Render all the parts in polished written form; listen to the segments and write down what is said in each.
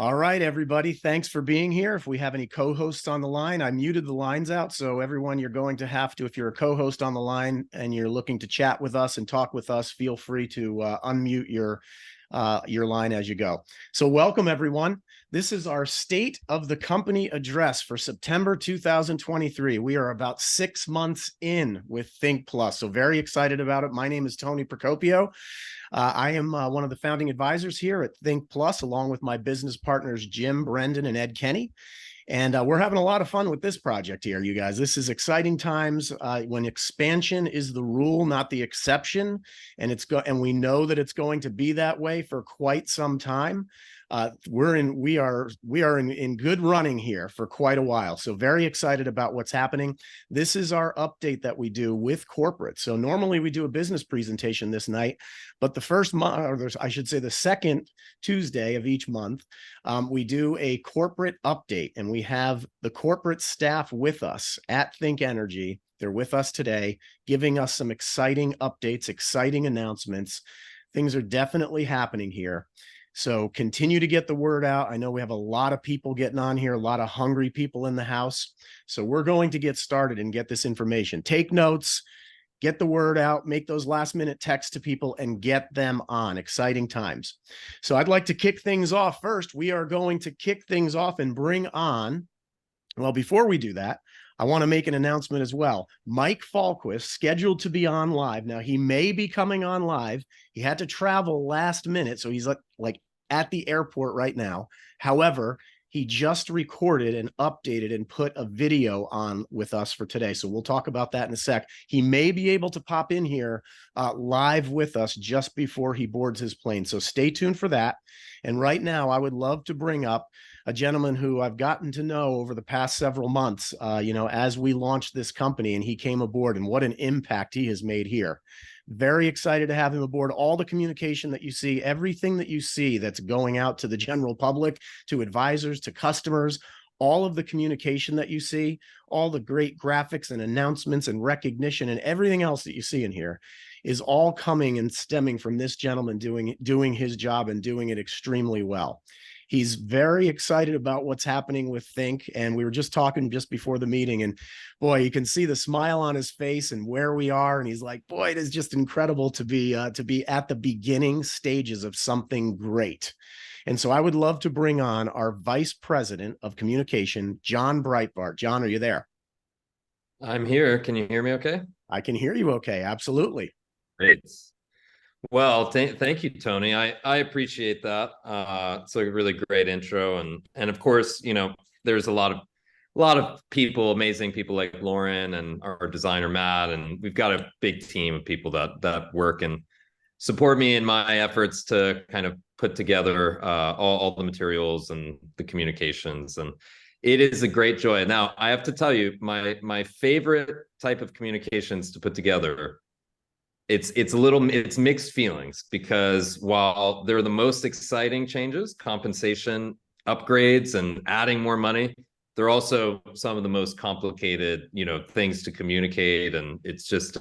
All right, everybody. Thanks for being here. If we have any co-hosts on the line, I muted the lines out. So everyone, you're going to have to, if you're a co-host on the line and you're looking to chat with us and talk with us, feel free to unmute your line as you go. So welcome, everyone. This is our State of the Company address for September 2023. We are about 6 months in with Think Plus, so very excited about it. My name is Tony Procopio. I am one of the founding advisors here at Think Plus, along with my business partners, Jim, Brendan, and Ed Kenny. And we're having a lot of fun with this project here, you guys. This is exciting times when expansion is the rule, not the exception. And we know that it's going to be that way for quite some time. We are in good running here for quite a while. So very excited about what's happening. This is our update that we do with corporate. So normally we do a business presentation this night, but the first month, or I should say the second Tuesday of each month, we do a corporate update, and we have the corporate staff with us at Think Energy. They're with us today, giving us some exciting updates, exciting announcements. Things are definitely happening here. So continue to get the word out. I know we have a lot of people getting on here, a lot of hungry people in the house. So we're going to get started and get this information. Take notes, get the word out, make those last minute texts to people and get them on. Exciting times. So I'd like to kick things off first. We are going to kick things off and bring on, well, before we do that, I want to make an announcement as well. Mike Falquist, scheduled to be on live. Now, he may be coming on live. He had to travel last minute, so he's like at the airport right now. However, he just recorded and updated and put a video on with us for today. So we'll talk about that in a sec. He may be able to pop in here live with us just before he boards his plane. So stay tuned for that. And right now, I would love to bring up a gentleman who I've gotten to know over the past several months, as we launched this company and he came aboard, and what an impact he has made here. Very excited to have him aboard. All the communication that you see, everything that you see that's going out to the general public, to advisors, to customers, all of the communication that you see, all the great graphics and announcements and recognition and everything else that you see in here is all coming and stemming from this gentleman doing his job and doing it extremely well. He's very excited about what's happening with Think, and we were just talking just before the meeting, and boy, you can see the smile on his face and where we are, and he's like, boy, it is just incredible to be at the beginning stages of something great. And so I would love to bring on our Vice President of Communication, John Breitbart. John, are you there? I'm here. Can you hear me okay? I can hear you okay, absolutely. Great. Well, thank you, Tony. I appreciate that. It's a really great intro, and of course, there's a lot of people, amazing people like Lauren and our designer Matt, and we've got a big team of people that work and support me in my efforts to kind of put together all the materials and the communications, and it is a great joy. Now, I have to tell you, my favorite type of communications to put together. It's mixed feelings, because while they're the most exciting changes, compensation upgrades and adding more money, they're also some of the most complicated, things to communicate. And it's just,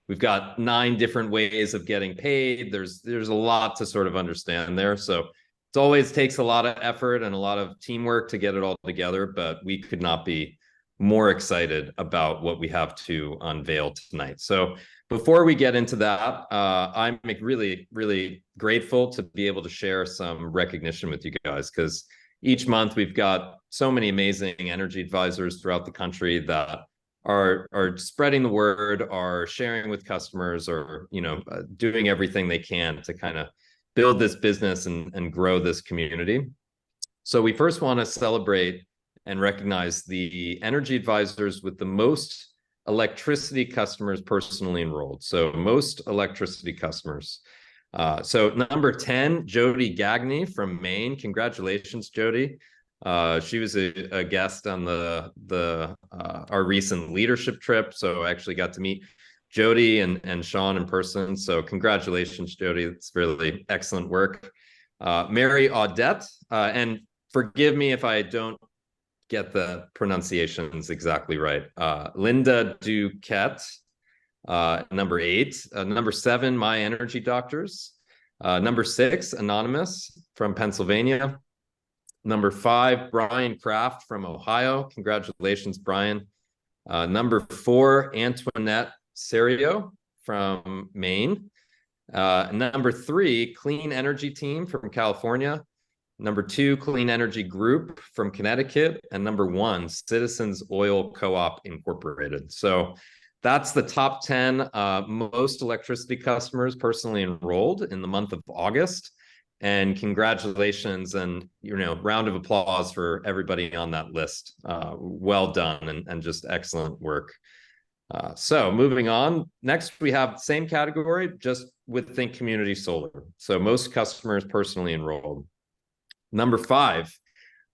we've got 9 different ways of getting paid. There's a lot to sort of understand there. So it always takes a lot of effort and a lot of teamwork to get it all together, but we could not be more excited about what we have to unveil tonight. So before we get into that, I'm really, really grateful to be able to share some recognition with you guys, because each month we've got so many amazing energy advisors throughout the country that are spreading the word, are sharing with customers, or doing everything they can to kind of build this business and grow this community. So we first want to celebrate and recognize the energy advisors with the most electricity customers personally enrolled. So most electricity customers. So number 10, Jody Gagney from Maine. Congratulations, Jody. She was a guest on our recent leadership trip. So I actually got to meet Jody and Sean in person. So congratulations, Jody. It's really excellent work. Mary Audette, and forgive me if I don't get the pronunciations exactly right. Linda Duquette, number 8. Number 7, My Energy Doctors. Number 6, Anonymous from Pennsylvania. Number 5, Brian Kraft from Ohio. Congratulations, Brian. Number 4, Antoinette Serio from Maine. Number 3, Clean Energy Team from California. Number 2, Clean Energy Group from Connecticut. And number 1, Citizens Oil Co-op Incorporated. So that's the top 10 most electricity customers personally enrolled in the month of August. And congratulations and, round of applause for everybody on that list. Well done and just excellent work. So moving on, next we have the same category, just with Think Community Solar. So most customers personally enrolled. Number 5,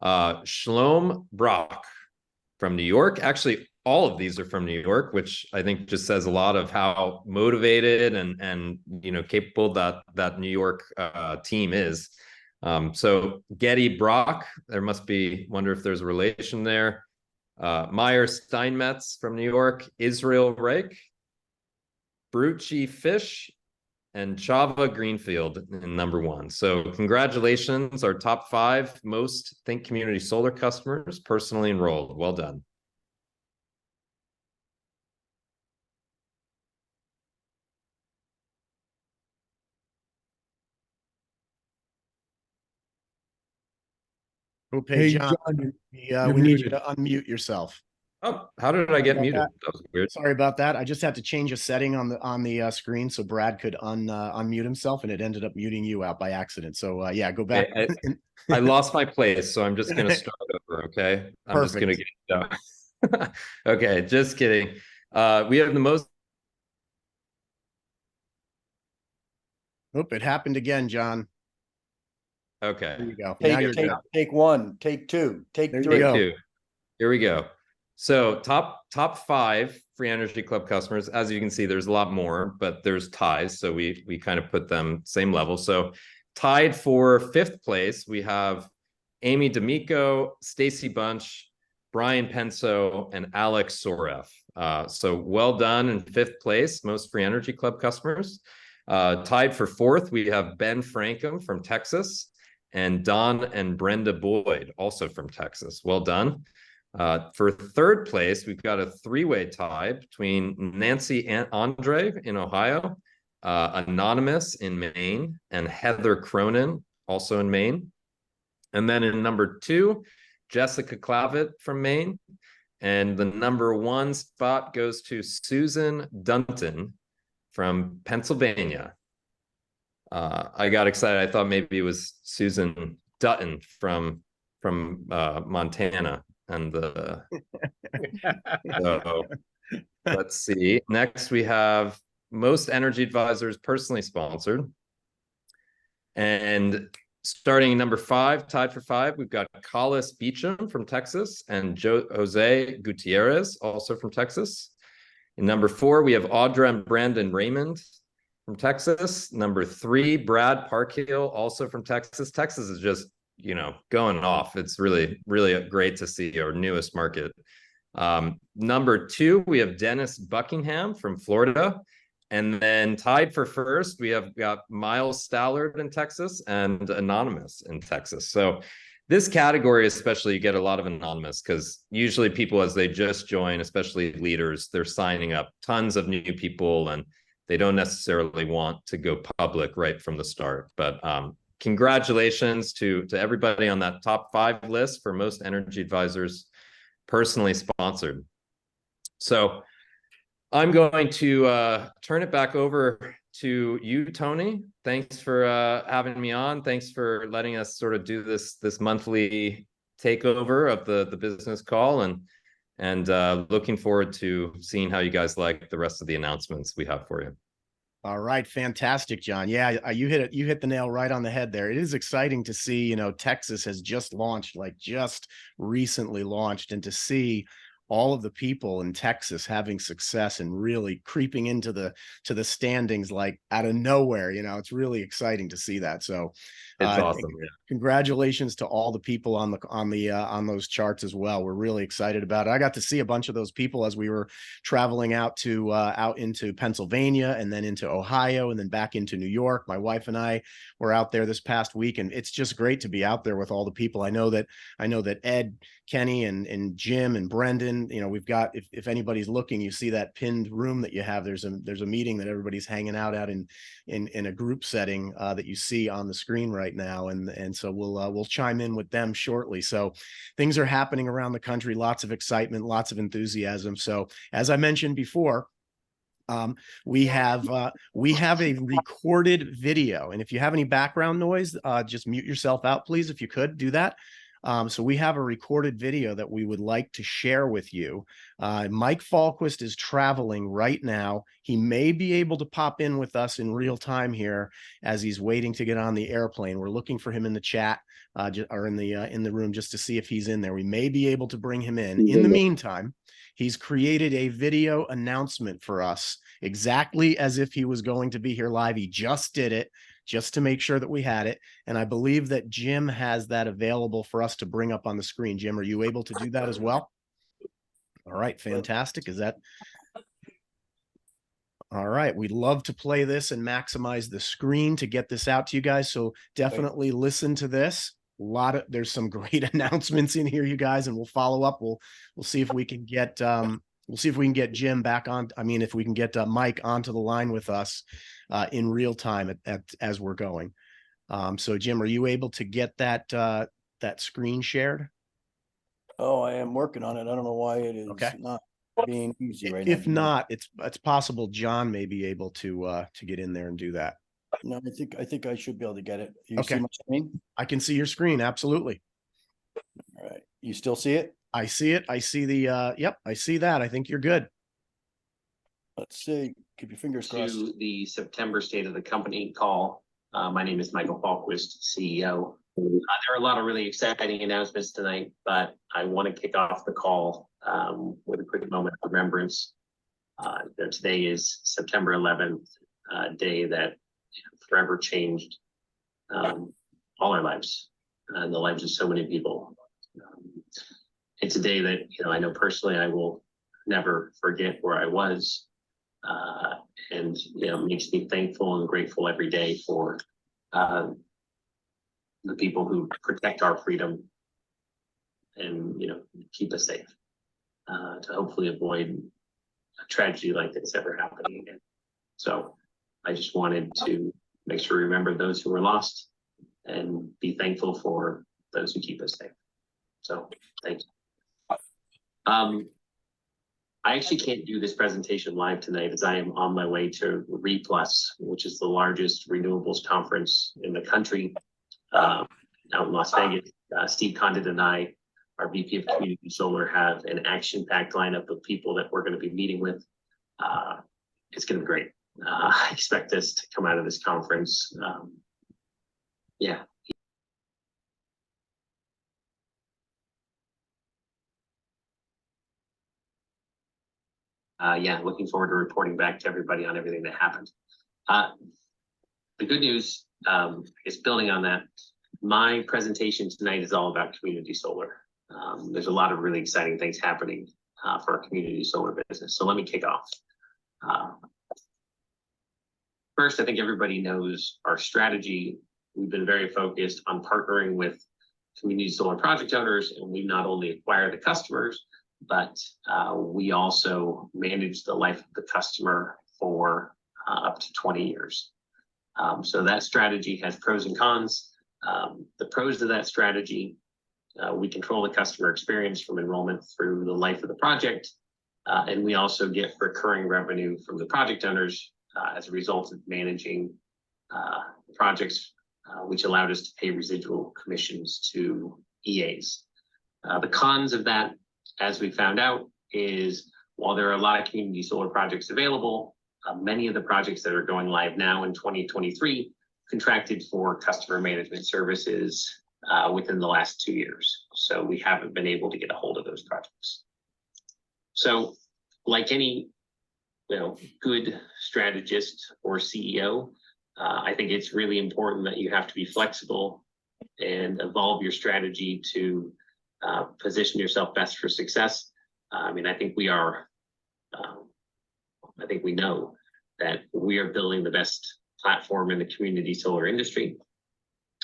Shlomo Brock from New York. Actually, all of these are from New York, which I think just says a lot of how motivated and capable that New York team is. So Getty Brock, there must be, wonder if there's a relation there. Meyer Steinmetz from New York, Israel Reich, Brucci Fish, and Chava Greenfield in number 1. So congratulations, our top 5 most Think Community Solar customers personally enrolled. Well done. Okay, Hey, John, John, we need you to unmute yourself. Oh, how did I get muted? That was weird. Sorry about that. I just had to change a setting on the screen so Brad could unmute himself, and it ended up muting you out by accident. So yeah, go back. I lost my place, so I'm just going to start over. Okay, I'm Perfect. just going to get okay, just kidding. We have the most. Oop, it happened again, John. Okay. There you go. take, Now you're take, good. take 1, take 2, take There you 3. go. Here we go. So top 5 Free Energy Club customers. As you can see, there's a lot more, but there's ties. So we kind of put them same level. So tied for 5th place, we have Amy D'Amico, Stacy Bunch, Brian Penso, and Alex Soref. So well done in 5th place, most Free Energy Club customers. Tied for 4th, we have Ben Frankham from Texas, and Don and Brenda Boyd, also from Texas. Well done. For 3rd place, we've got a 3-way tie between Nancy Andre in Ohio, Anonymous in Maine, and Heather Cronin, also in Maine. And then in number 2, Jessica Clavitt from Maine. And the number 1 spot goes to Susan Dunton from Pennsylvania. I got excited. I thought maybe it was Susan Dutton from Montana. And so let's see. Next, we have most energy advisors personally sponsored. And starting number 5, tied for 5, we've got Collis Beecham from Texas and Jose Gutierrez, also from Texas. In number 4, we have Audra and Brandon Raymond from Texas. Number 3, Brad Parkhill, also from Texas. Texas is just, going off. It's really, really great to see our newest market. Number 2, we have Dennis Buckingham from Florida. And then tied for 1st, we have got Miles Stallard in Texas and Anonymous in Texas. So this category, especially, you get a lot of anonymous because usually people, as they just join, especially leaders, they're signing up tons of new people and they don't necessarily want to go public right from the start. But congratulations to everybody on that top 5 list for most energy advisors personally sponsored. So I'm going to turn it back over to you, Tony. Thanks for having me on. Thanks for letting us sort of do this monthly takeover of the business call, and looking forward to seeing how you guys like the rest of the announcements we have for you. All right, fantastic, John. Yeah, you hit it. You hit the nail right on the head there. It is exciting to see, Texas has just launched, like just recently launched, and to see all of the people in Texas having success and really creeping into the standings like out of nowhere. It's really exciting to see that. So It's awesome. Yeah. congratulations to all the people on those charts as well. We're really excited about it. I got to see a bunch of those people as we were traveling out into Pennsylvania and then into Ohio and then back into New York. My wife and I were out there this past week, and it's just great to be out there with all the people. I know that Ed, Kenny, and Jim and Brendan, we've got, if anybody's looking, you see that pinned room that you have. There's a meeting that everybody's hanging out at in a group setting that you see on the screen right now, and so we'll chime in with them shortly. So things are happening around the country, lots of excitement, lots of enthusiasm. So as I mentioned before, we have a recorded video, and if you have any background noise, just mute yourself out, please, if you could do that. So we have a recorded video that we would like to share with you. Mike Falquist is traveling right now. He may be able to pop in with us in real time here as he's waiting to get on the airplane. We're looking for him in the chat or in the room just to see if he's in there. We may be able to bring him in. In the meantime, he's created a video announcement for us exactly as if he was going to be here live. He just did it just to make sure that we had it. And I believe that Jim has that available for us to bring up on the screen. Jim, are you able to do that as well? All right, fantastic. Is that all right? We'd love to play this and maximize the screen to get this out to you guys. So definitely listen to this. There's some great announcements in here, you guys, and we'll follow up. We'll see if we can get Jim back on. I mean, if we can get Mike onto the line with us in real time as we're going. So Jim, are you able to get that screen shared? Oh, I am working on it. I don't know why it is not being easy right now. If not, it's possible John may be able to get in there and do that. No, I think I should be able to get it. You see my screen? I can see your screen. Absolutely. All right. You still see it? I see it. I see the yep, I see that. I think you're good. Let's see. Keep your fingers crossed. To the September State of the Company call. My name is Michael Falquist, CEO. There are a lot of really exciting announcements tonight, but I want to kick off the call with a quick moment of remembrance. Today is September 11th, day that forever changed all our lives and the lives of so many people. It's a day that I know personally I will never forget where I was, and makes me thankful and grateful every day for the people who protect our freedom and keep us safe, to hopefully avoid a tragedy like this ever happening again. So I just wanted to make sure we remember those who were lost and be thankful for those who keep us safe. So thank you. I actually can't do this presentation live tonight as I am on my way to RePlus, which is the largest renewables conference in the country, out in Las Vegas. Steve Condit and I, our VP of Community Solar, have an action-packed lineup of people that we're going to be meeting with. It's going to be great. I expect us to come out of this conference. Yeah. Looking forward to reporting back to everybody on everything that happened. The good news is building on that. My presentation tonight is all about community solar. There's a lot of really exciting things happening for our community solar business. So let me kick off. First, I think everybody knows our strategy. We've been very focused on partnering with community solar project owners, and we not only acquire the customers, but we also manage the life of the customer for up to 20 years. So that strategy has pros and cons. The pros of that strategy, we control the customer experience from enrollment through the life of the project, and we also get recurring revenue from the project owners as a result of managing projects, which allowed us to pay residual commissions to EAs. The cons of that, as we found out, is while there are a lot of community solar projects available, many of the projects that are going live now in 2023 contracted for customer management services within the last 2 years. So we haven't been able to get a hold of those projects. So like any, good strategist or CEO, I think it's really important that you have to be flexible and evolve your strategy to position yourself best for success. I think we are, I think we know that we are building the best platform in the community solar industry.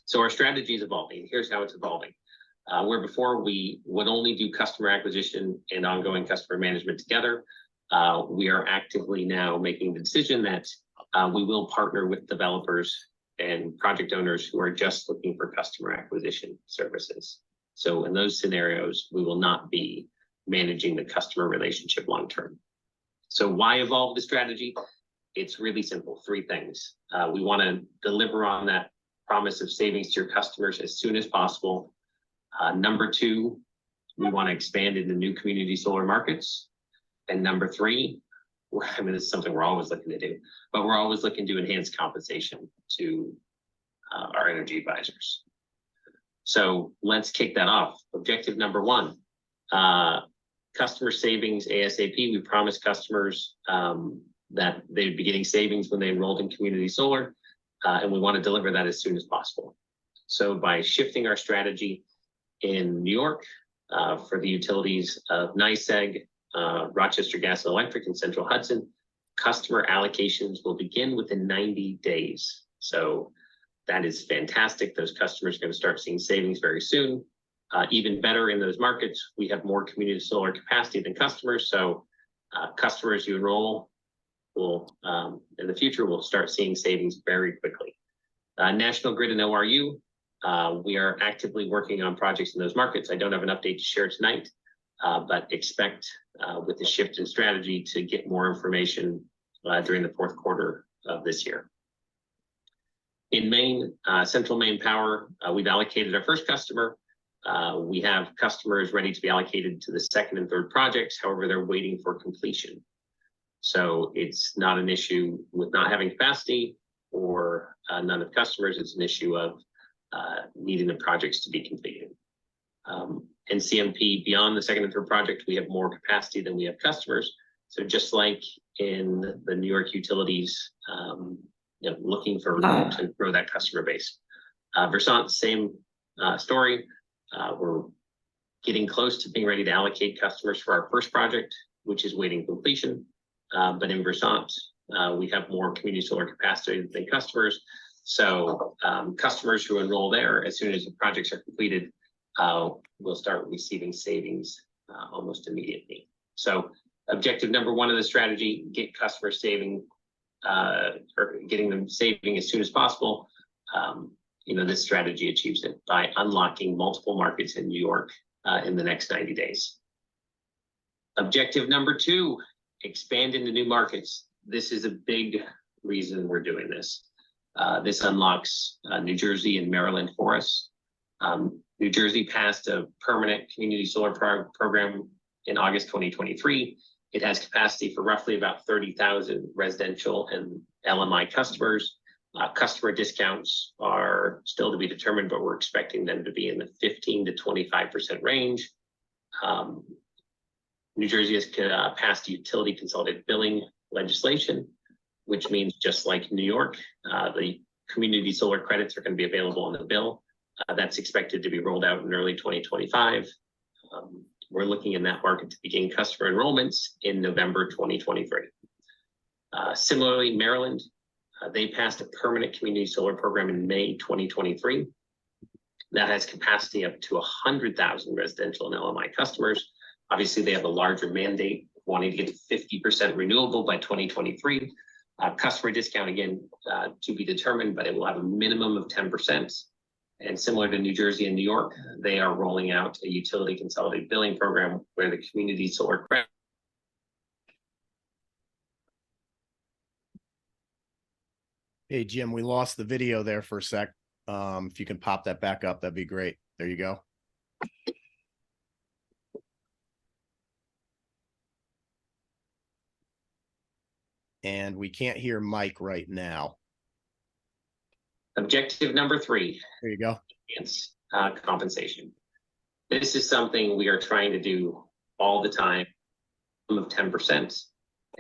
So our strategy is evolving. Here's how it's evolving. Where before we would only do customer acquisition and ongoing customer management together, we are actively now making the decision that we will partner with developers and project owners who are just looking for customer acquisition services. So in those scenarios, we will not be managing the customer relationship long term. So why evolve the strategy? It's really simple, 3 things. We want to deliver on that promise of savings to your customers as soon as possible. Number 2, we want to expand into new community solar markets. And number 3, this is something we're always looking to do, but we're always looking to enhance compensation to our energy advisors. So let's kick that off. Objective number 1, customer savings ASAP. We promised customers that they'd be getting savings when they enrolled in community solar, and we want to deliver that as soon as possible. So by shifting our strategy in New York for the utilities of NYSEG, Rochester Gas and Electric, and Central Hudson, customer allocations will begin within 90 days. So that is fantastic. Those customers are going to start seeing savings very soon. Even better, in those markets, we have more community solar capacity than customers. So customers you enroll will, in the future, will start seeing savings very quickly. National Grid and ORU, we are actively working on projects in those markets. I don't have an update to share tonight, but expect with the shift in strategy to get more information during the 4th quarter of this year. In Maine, Central Maine Power, we've allocated our first customer. We have customers ready to be allocated to the 2nd and 3rd projects. However, they're waiting for completion. So it's not an issue with not having capacity or none of customers. It's an issue of needing the projects to be completed. And CMP, beyond the 2nd and 3rd project, we have more capacity than we have customers. So just like in the New York utilities, looking for to grow that customer base. Versant, same story. We're getting close to being ready to allocate customers for our first project, which is waiting completion. But in Versant, we have more community solar capacity than customers. So customers who enroll there, as soon as the projects are completed, will start receiving savings almost immediately. So objective number 1 of the strategy, get customers saving, or getting them saving as soon as possible. This strategy achieves it by unlocking multiple markets in New York in the next 90 days. Objective number 2, expand into new markets. This is a big reason we're doing this. This unlocks New Jersey and Maryland for us. New Jersey passed a permanent community solar program in August 2023. It has capacity for roughly about 30,000 residential and LMI customers. Customer discounts are still to be determined, but we're expecting them to be in the 15 to 25% range. New Jersey has passed utility consolidated billing legislation, which means just like New York, the community solar credits are going to be available on the bill. That's expected to be rolled out in early 2025. We're looking in that market to begin customer enrollments in November 2023. Similarly, Maryland, they passed a permanent community solar program in May 2023 that has capacity up to 100,000 residential and LMI customers. Obviously, they have a larger mandate, wanting to get to 50% renewable by 2023. Customer discount, again, to be determined, but it will have a minimum of 10%. And similar to New Jersey and New York, they are rolling out a utility consolidated billing program where the community solar credit. Hey, Jim, we lost the video there for a sec. If you can pop that back up, that'd be great. There you go. And we can't hear Mike right now. Objective number 3. There you go. Enhance compensation. This is something we are trying to do all the time, of 10%.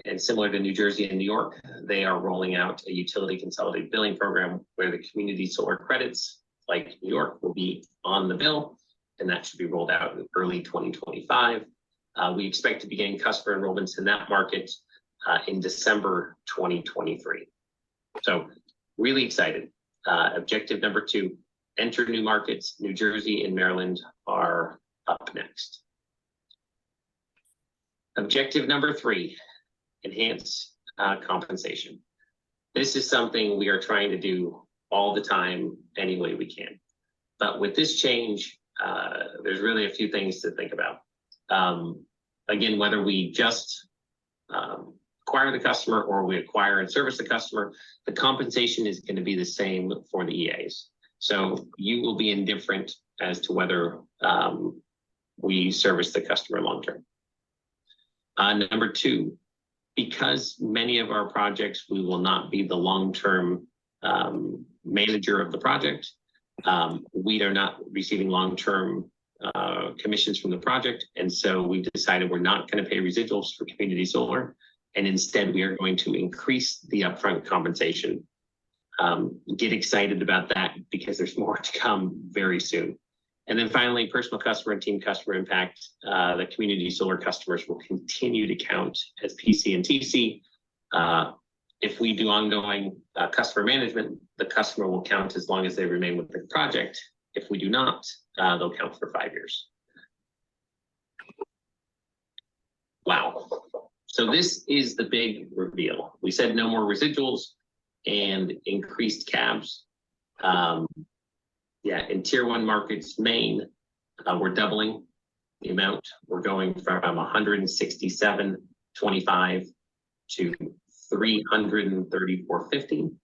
And similar to New Jersey and New York, they are rolling out a utility consolidated billing program where the community solar credits, like New York, will be on the bill, and that should be rolled out in early 2025. We expect to begin customer enrollments in that market in December 2023. So really excited. Objective number 2, enter new markets. New Jersey and Maryland are up next. Objective number 3, enhance compensation. This is something we are trying to do all the time any way we can. But with this change, there's really a few things to think about. Again, whether we just acquire the customer or we acquire and service the customer, the compensation is going to be the same for the EAs. So you will be indifferent as to whether we service the customer long term. Number 2, because many of our projects, we will not be the long-term manager of the project. We are not receiving long-term commissions from the project. And so we decided we're not going to pay residuals for community solar. And instead, we are going to increase the upfront compensation. Get excited about that because there's more to come very soon. And then finally, personal customer and team customer impact. The community solar customers will continue to count as PC and TC. If we do ongoing customer management, the customer will count as long as they remain with the project. If we do not, they'll count for 5 years. Wow. So this is the big reveal. We said no more residuals and increased cabs. Yeah, in tier 1 markets, Maine, we're doubling the amount. We're going from 167.25 to 334.50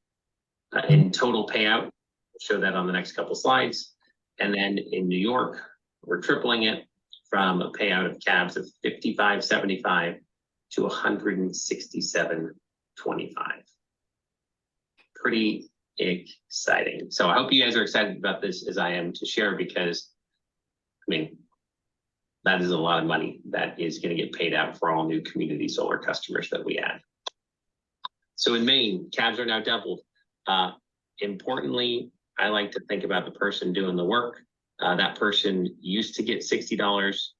in total payout. We'll show that on the next couple slides. And then in New York, we're tripling it from a payout of cabs of 55.75 to 167.25. Pretty exciting. So I hope you guys are excited about this as I am to share, because I mean, that is a lot of money that is going to get paid out for all new community solar customers that we add. So in Maine, cabs are now doubled. Importantly, I like to think about the person doing the work. That person used to get $60.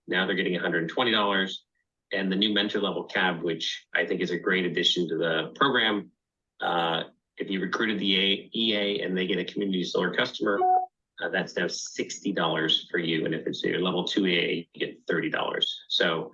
Now they're getting $120. And the new mentor level cab, which I think is a great addition to the program. If you recruited the EA and they get a community solar customer, that's now $60 for you. And if it's your level 2 EA, you get $30. So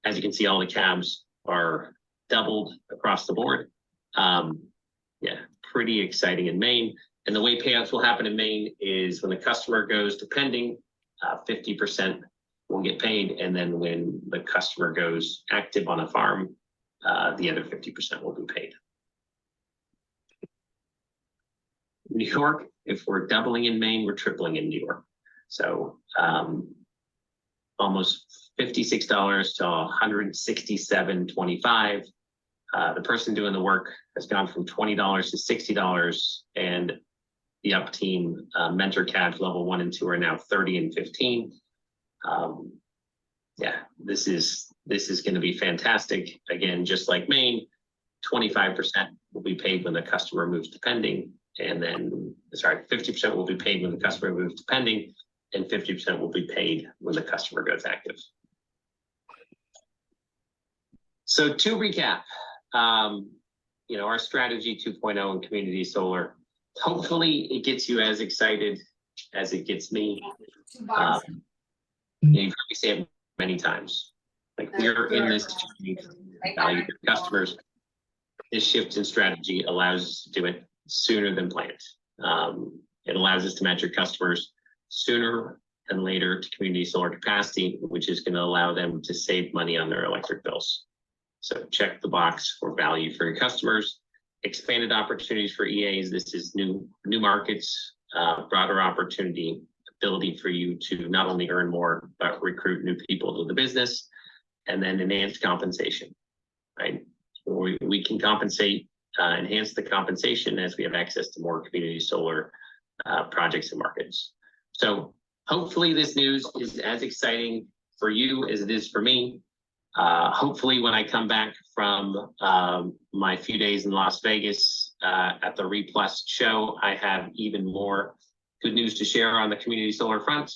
as you can see, all the cabs are doubled across the board. Yeah, pretty exciting in Maine. And the way payouts will happen in Maine is when the customer goes to pending, 50% will get paid. And then when the customer goes active on a farm, the other 50% will be paid. New York, if we're doubling in Maine, we're tripling in New York. So almost $56 to $167.25. The person doing the work has gone from $20 to $60, and the up team mentor cabs level 1 and 2 are now 30 and 15. Yeah, this is going to be fantastic. Again, just like Maine, 25% will be paid when the customer moves to pending, and then 50% will be paid when the customer moves to pending, and 50% will be paid when the customer goes active. So to recap, our strategy 2.0 in community solar, hopefully it gets you as excited as it gets me. You've heard me say it many times. Like, we're in this to value to customers. This shift in strategy allows us to do it sooner than planned. It allows us to match our customers sooner than later to community solar capacity, which is going to allow them to save money on their electric bills. So check the box for value for your customers. Expanded opportunities for EAs. This is new markets, broader opportunity, ability for you to not only earn more, but recruit new people to the business, and then enhanced compensation, right? We can compensate, enhance the compensation as we have access to more community solar projects and markets. So hopefully this news is as exciting for you as it is for me. Hopefully when I come back from my few days in Las Vegas at the Replus show, I have even more good news to share on the community solar front.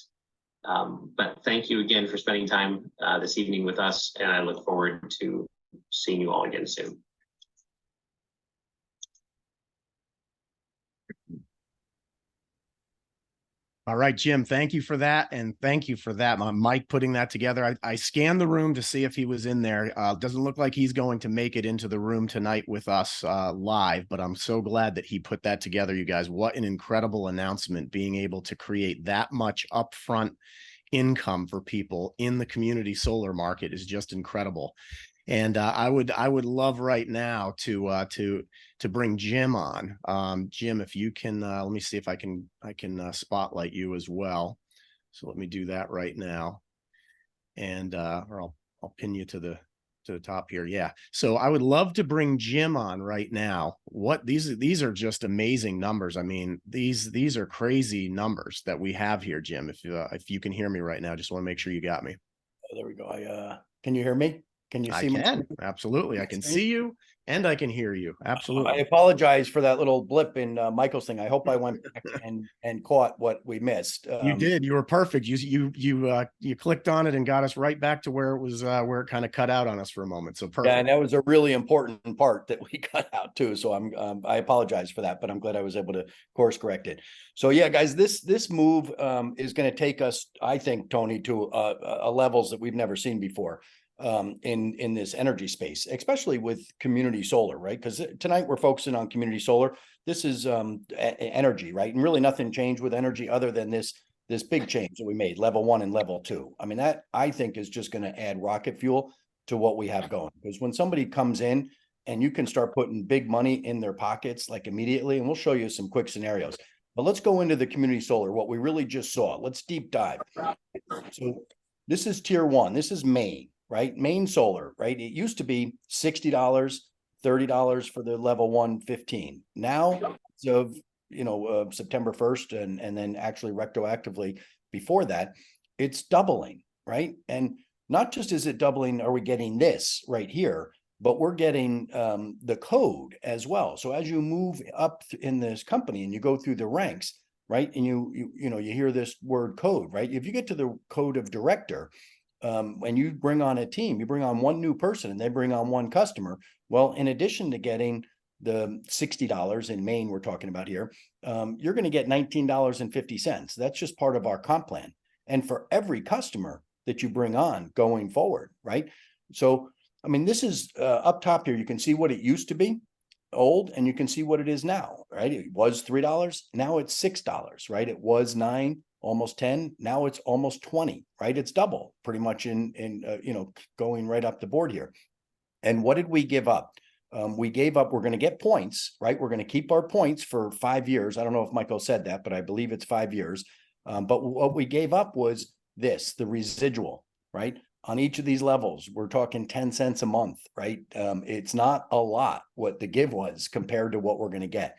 But thank you again for spending time this evening with us, and I look forward to seeing you all again soon. All right, Jim, thank you for that. And thank you for that, Mike, putting that together. I scanned the room to see if he was in there. Doesn't look like he's going to make it into the room tonight with us live, but I'm so glad that he put that together, you guys. What an incredible announcement, being able to create that much upfront income for people in the community solar market is just incredible. And I would love right now to bring Jim on. Jim, if you can, let me see if I can spotlight you as well. So let me do that right now, and or I'll pin you to the top here. Yeah. So I would love to bring Jim on right now. What these are just amazing numbers. I mean, these are crazy numbers that we have here, Jim. If you can hear me right now, just want to make sure you got me. Oh, there we go. Can you hear me? Can you see me? Absolutely. I can see you and I can hear you. Absolutely. I apologize for that little blip in Michael's thing. I hope I went back and caught what we missed. You did. You were perfect. You clicked on it and got us right back to where it was where it kind of cut out on us for a moment. So perfect. Yeah, and that was a really important part that we cut out too. So I apologize for that, but I'm glad I was able to course correct it. So yeah, guys, this move is going to take us, I think, Tony, to levels that we've never seen before. In this energy space, especially with community solar, right? Because tonight we're focusing on community solar. This is energy, right? And really nothing changed with energy other than this big change that we made, level 1 and level 2. I mean, that I think is just going to add rocket fuel to what we have going. Because when somebody comes in and you can start putting big money in their pockets like immediately, and we'll show you some quick scenarios. But let's go into the community solar, what we really just saw. Let's deep dive. So this is tier 1. This is Maine. Right? Maine solar, right? It used to be $60, $30 for the level 1, 15. Now, so September 1st, and then actually retroactively before that, it's doubling, right? And not just is it doubling, are we getting this right here, but we're getting the code as well. So as you move up in this company and you go through the ranks, right? And you hear this word code, right? If you get to the code of director, when you bring on a team, you bring on one new person and they bring on one customer. Well, in addition to getting the $60 in Maine, we're talking about here, you're going to get $19.50. That's just part of our comp plan. And for every customer that you bring on going forward, right? So, I mean, this is up top here. You can see what it used to be old and you can see what it is now, right? It was $3. Now it's $6, right? It was $9. Almost 10. Now it's almost 20, right? It's double pretty much in going right up the board here. And what did we give up? We gave up, we're going to get points, right? We're going to keep our points for 5 years. I don't know if Michael said that, but I believe it's 5 years. But what we gave up was this, the residual, right? On each of these levels, we're talking 10 cents a month, right? It's not a lot what the give was compared to what we're going to get.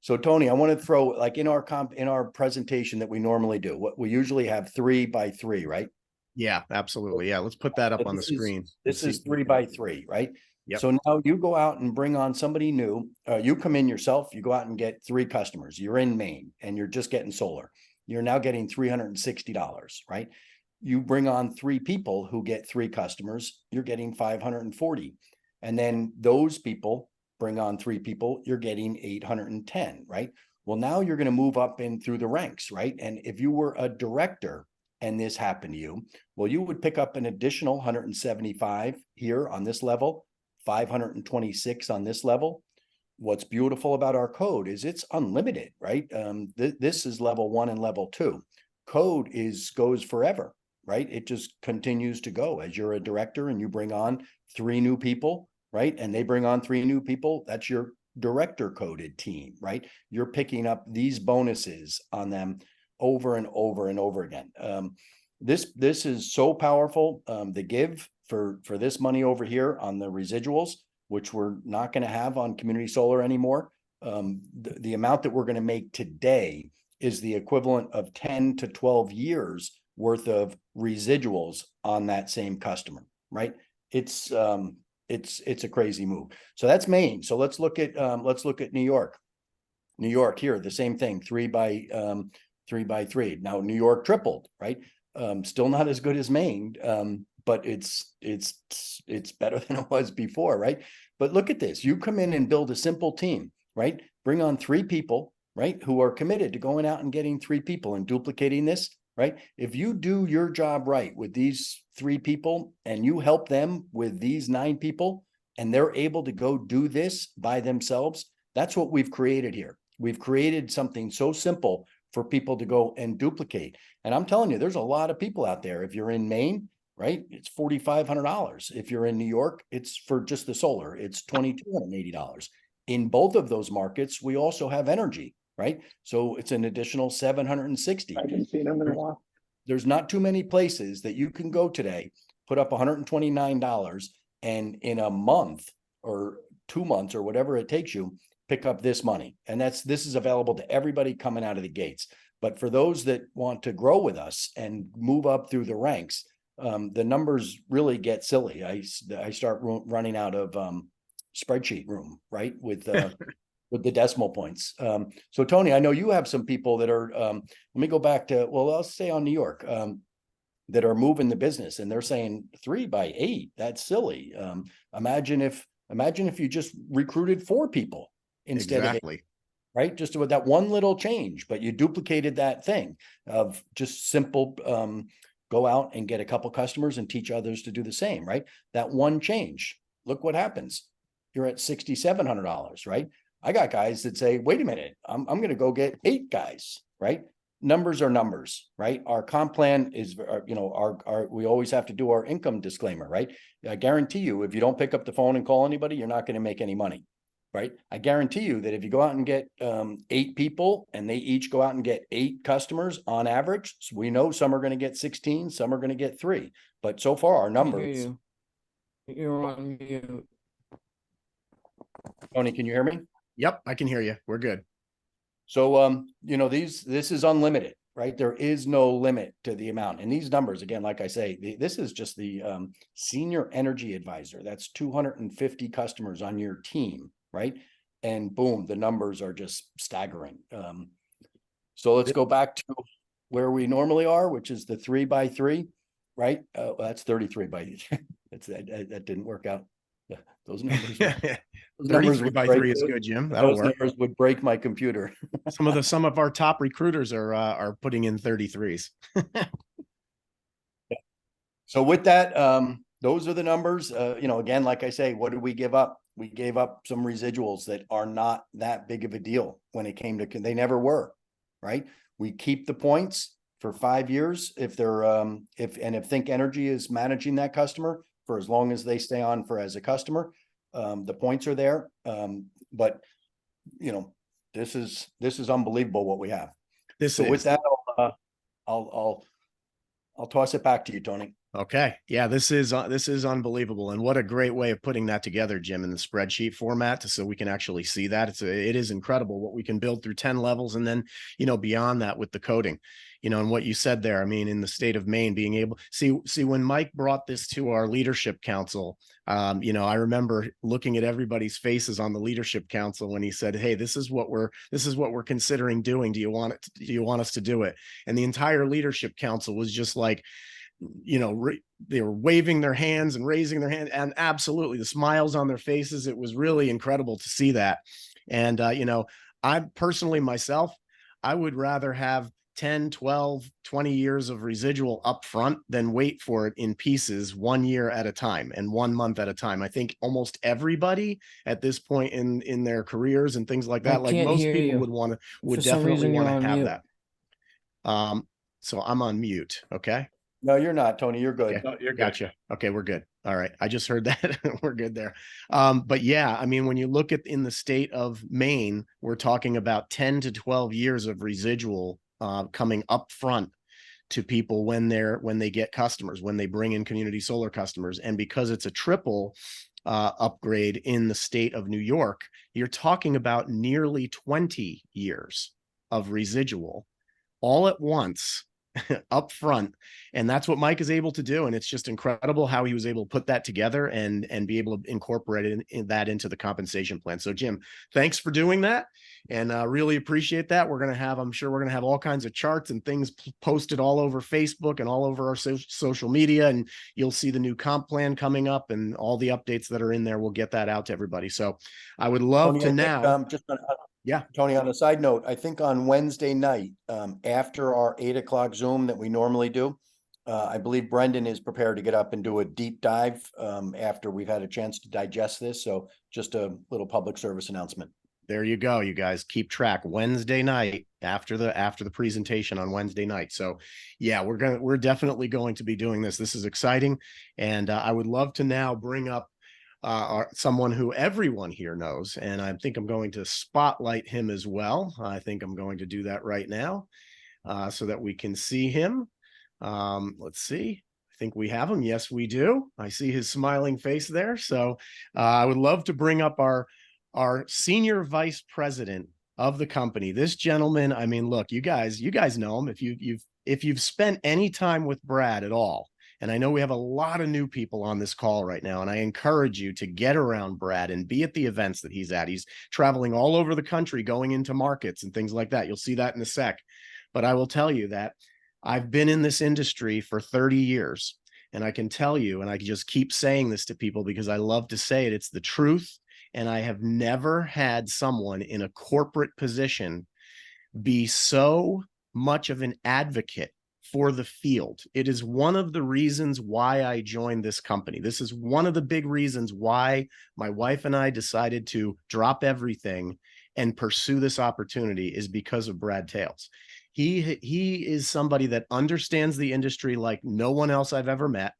So Tony, I want to throw like in our presentation that we normally do, what we usually have 3 by 3, right? Yeah, absolutely. Yeah. Let's put that up on the screen. This is 3 by 3, right? Yep. So now you go out and bring on somebody new. You come in yourself, you go out and get 3 customers. You're in Maine and you're just getting solar. You're now getting $360, right? You bring on 3 people who get 3 customers, you're getting $540. And then those people bring on 3 people, you're getting $810, right? Well, now you're going to move up in through the ranks, right? And if you were a director and this happened to you, well, you would pick up an additional 175 here on this level, 526 on this level. What's beautiful about our code is it's unlimited, right? This is level 1 and level 2. Code goes forever, right? It just continues to go as you're a director and you bring on 3 new people, right? And they bring on 3 new people. That's your director coded team, right? You're picking up these bonuses on them over and over and over again. This is so powerful. The give for this money over here on the residuals, which we're not going to have on community solar anymore. The amount that we're going to make today is the equivalent of 10 to 12 years worth of residuals on that same customer, right? it's a crazy move. So that's Maine. So let's look at New York. New York here, the same thing, 3x3. Now New York tripled, right? Still not as good as Maine, but it's better than it was before, right? But look at this. You come in and build a simple team, right? Bring on 3 people, right? Who are committed to going out and getting 3 people and duplicating this, right? If you do your job right with these 3 people and you help them with these 9 people and they're able to go do this by themselves, that's what we've created here. We've created something so simple for people to go and duplicate. And I'm telling you, there's a lot of people out there. If you're in Maine, right, it's $4,500. If you're in New York, it's for just the solar, it's $2,280. In both of those markets, we also have energy, right? So it's an additional $760. I haven't seen them in a while. There's not too many places that you can go today, put up $129, and in a month or 2 months or whatever it takes you, pick up this money. And this is available to everybody coming out of the gates. But for those that want to grow with us and move up through the ranks, the numbers really get silly. I start running out of spreadsheet room, right? With with the decimal points. So Tony, I know you have some people that are, let me go back to, well, I'll stay on New York, that are moving the business and they're saying 3x8, that's silly. Imagine if you just recruited 4 people instead of 8, right? Just with that one little change, but you duplicated that thing of just simple, go out and get a couple customers and teach others to do the same, right? That one change, look what happens. You're at $6,700, right? I got guys that say, wait a minute, I'm going to go get 8 guys, right? Numbers are numbers, right? Our comp plan is, we always have to do our income disclaimer, right? I guarantee you, if you don't pick up the phone and call anybody, you're not going to make any money, right? I guarantee you that if you go out and get 8 people and they each go out and get 8 customers on average, so we know some are going to get 16, some are going to get 3. But so far our numbers. You're on mute. Tony, can you hear me? Yep, I can hear you. We're good. So, this is unlimited, right? There is no limit to the amount. And these numbers, again, like I say, this is just the senior energy advisor. That's 250 customers on your team, right? And boom, the numbers are just staggering. So let's go back to where we normally are, which is the 3x3, right? That's 33 by, that didn't work out. Those numbers. Those numbers 33 by 3 is good, Jim. That'll those work. numbers would break my computer. Some of our top recruiters are putting in 33s. So with that, those are the numbers. Again, like I say, what did we give up? We gave up some residuals that are not that big of a deal when it came to, they never were, right? We keep the points for 5 years if they're if Think Energy is managing that customer for as long as they stay on for as a customer. The points are there. But this is unbelievable what we have. With that, I'll toss it back to you, Tony. Okay. Yeah, this is unbelievable. And what a great way of putting that together, Jim, in the spreadsheet format so we can actually see that. It is incredible what we can build through 10 levels. And then, beyond that with the coding, and what you said there, I mean, in the state of Maine, being able see when Mike brought this to our leadership council, I remember looking at everybody's faces on the leadership council when he said, hey, this is what we're considering doing. Do you want us to do it? And the entire leadership council was just like, they were waving their hands and raising their hand, and absolutely the smiles on their faces. It was really incredible to see that. And, I personally myself, I would rather have 10, 12, 20 years of residual up front than wait for it in pieces 1 year at a time and 1 month at a time. I think almost everybody at this point in their careers and things like that, like most people would definitely want to have that. So I'm on mute. Okay. No, you're not, Tony. You're good. Okay. No, you're good. Gotcha. Okay, we're good. All right. I just heard that. We're good there. But yeah, I mean, when you look at in the state of Maine, we're talking about 10 to 12 years of residual coming up front to people when they get customers, when they bring in community solar customers. And because it's a triple upgrade in the state of New York, you're talking about nearly 20 years of residual all at once up front. And that's what Mike is able to do. And it's just incredible how he was able to put that together and be able to incorporate that into the compensation plan. So Jim, thanks for doing that. And really appreciate that. I'm sure we're going to have all kinds of charts and things posted all over Facebook and all over our social media. And you'll see the new comp plan coming up and all the updates that are in there. We'll get that out to everybody. So I would love to now. Yeah, Tony, on a side note, I think on Wednesday night, after our 8 o'clock Zoom that we normally do, I believe Brendan is prepared to get up and do a deep dive after we've had a chance to digest this. So just a little public service announcement. There you go. You guys keep track. Wednesday night after the presentation on Wednesday night. So yeah, we're definitely going to be doing this. This is exciting. And I would love to now bring up someone who everyone here knows, and I think I'm going to spotlight him as well. I think I'm going to do that right now so that we can see him. Let's see. I think we have him. Yes, we do. I see his smiling face there. So I would love to bring up our senior vice president of the company. This gentleman, I mean, look, you guys know him. If you've spent any time with Brad at all, and I know we have a lot of new people on this call right now, and I encourage you to get around Brad and be at the events that he's at. He's traveling all over the country, going into markets and things like that. You'll see that in a sec. But I will tell you that I've been in this industry for 30 years, and I can tell you, and I just keep saying this to people because I love to say it, it's the truth. And I have never had someone in a corporate position be so much of an advocate for the field. It is one of the reasons why I joined this company. This is one of the big reasons why my wife and I decided to drop everything and pursue this opportunity, is because of Brad Tales. He is somebody that understands the industry like no one else I've ever met.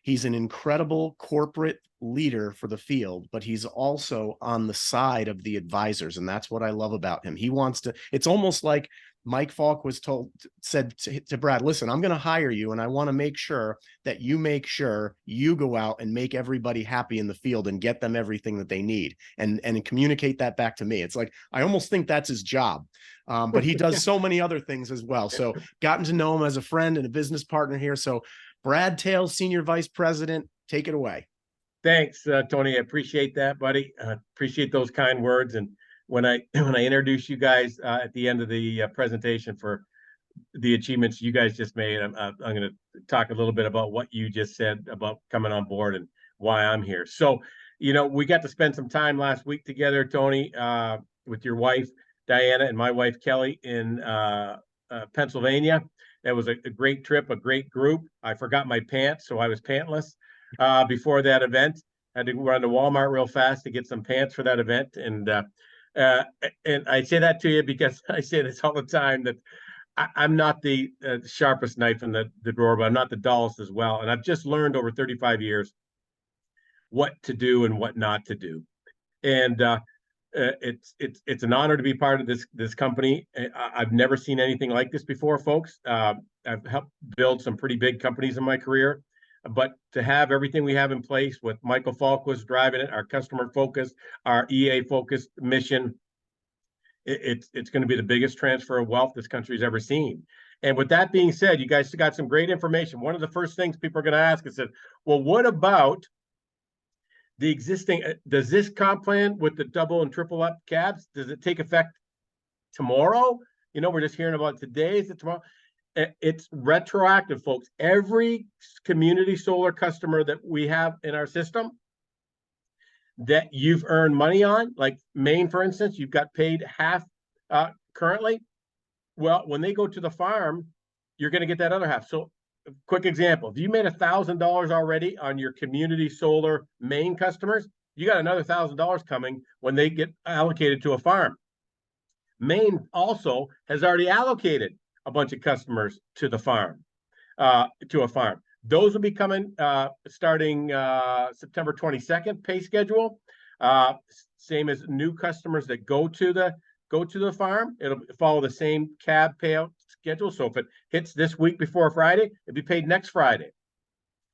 He's an incredible corporate leader for the field, but he's also on the side of the advisors. And that's what I love about him. He wants to, it's almost like Mike Falk said to Brad, listen, I'm going to hire you, and I want to make sure that you make sure you go out and make everybody happy in the field and get them everything that they need, and communicate that back to me. It's like, I almost think that's his job. But he does so many other things as well. So gotten to know him as a friend and a business partner here. So Brad Tales, Senior Vice President, take it away. Thanks, Tony. I appreciate that, buddy. Appreciate those kind words. And when I introduce you guys at the end of the presentation for the achievements you guys just made, I'm going to talk a little bit about what you just said about coming on board and why I'm here. So, we got to spend some time last week together, Tony, with your wife, Diana, and my wife, Kelly, in Pennsylvania. That was a great trip, a great group. I forgot my pants, so I was pantless before that event. I had to run to Walmart real fast to get some pants for that event. And I say that to you because I say this all the time, that I'm not the sharpest knife in the drawer, but I'm not the dullest as well. And I've just learned over 35 years what to do and what not to do. And it's an honor to be part of this company. I've never seen anything like this before, folks. I've helped build some pretty big companies in my career, but to have everything we have in place with Michael Falk was driving it, our customer focused, our EA focused mission, it's going to be the biggest transfer of wealth this country's ever seen. And with that being said, you guys got some great information. One of the first things people are going to ask is, well, what about the existing, does this comp plan with the double and triple up cabs, does it take effect tomorrow? We're just hearing about today. Is it tomorrow? It's retroactive, folks. Every community solar customer that we have in our system that you've earned money on, like Maine, for instance, you've got paid half currently. Well, when they go to the farm, you're going to get that other half. So quick example, if you made $1,000 already on your community solar Maine customers, you got another $1,000 coming when they get allocated to a farm. Maine also has already allocated a bunch of customers to the farm, to a farm. Those will be coming starting September 22nd pay schedule. Same as new customers that go to the farm. It'll follow the same cab payout schedule. So if it hits this week before Friday, it'll be paid next Friday.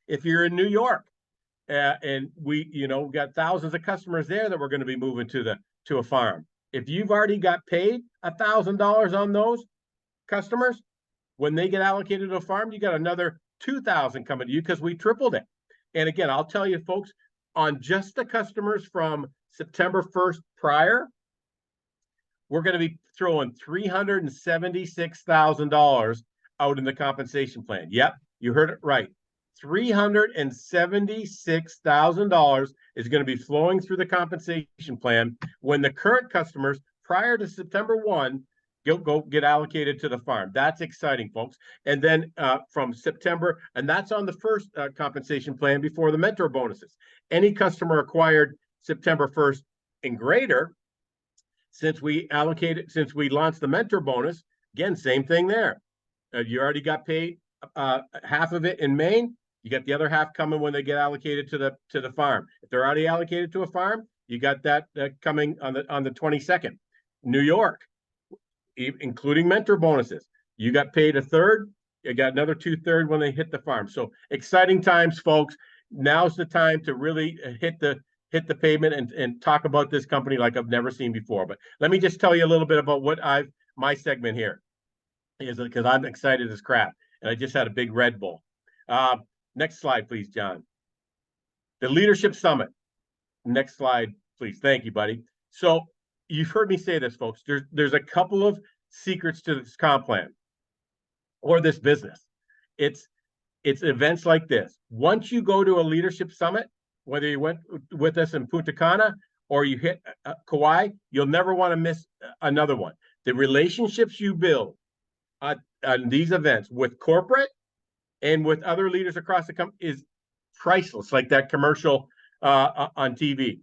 If you're in New York, and we got thousands of customers there that we're going to be moving to a farm. If you've already got paid $1,000 on those customers, When they get allocated to a farm, you got another 2,000 coming to you because we tripled it. And again, I'll tell you, folks, on just the customers from September 1st prior, we're going to be throwing $376,000 out in the compensation plan. Yep, you heard it right. $376,000 is going to be flowing through the compensation plan when the current customers prior to September 1 go get allocated to the farm. That's exciting, folks. And then from September, and that's on the first compensation plan before the mentor bonuses. Any customer acquired September 1st and greater, since we launched the mentor bonus, again, same thing there. You already got paid half of it in Maine. You got the other half coming when they get allocated to the farm. If they're already allocated to a farm, you got that coming on the 22nd. New York, including mentor bonuses, you got paid a third. You got another 2/3 when they hit the farm. So exciting times, folks. Now's the time to really hit the pavement and talk about this company like I've never seen before. But let me just tell you a little bit about what my segment here is, because I'm excited as crap, and I just had a big Red Bull. Next slide, please, John. The Leadership Summit. Next slide, please. Thank you, buddy. So you've heard me say this, folks. There's a couple of secrets to this comp plan or this business. It's events like this. Once you go to a Leadership Summit, whether you went with us in Punta Cana or you hit Kauai, you'll never want to miss another one. The relationships you build on these events with corporate and with other leaders across the company is priceless. Like that commercial on TV,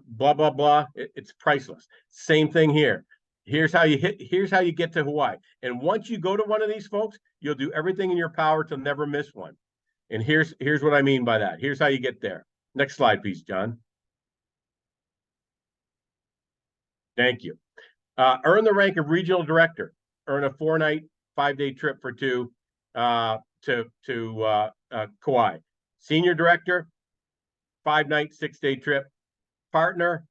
blah, blah, blah. It's priceless. Same thing here. Here's how you get to Hawaii. And once you go to one of these, folks, you'll do everything in your power to never miss one. And here's what I mean by that. Here's how you get there. Next slide, please, John. Thank you. Earn the rank of regional director. Earn a 4-night, 5-day trip for two to Kauai. Senior director, 5-night, 6-day trip. Partner,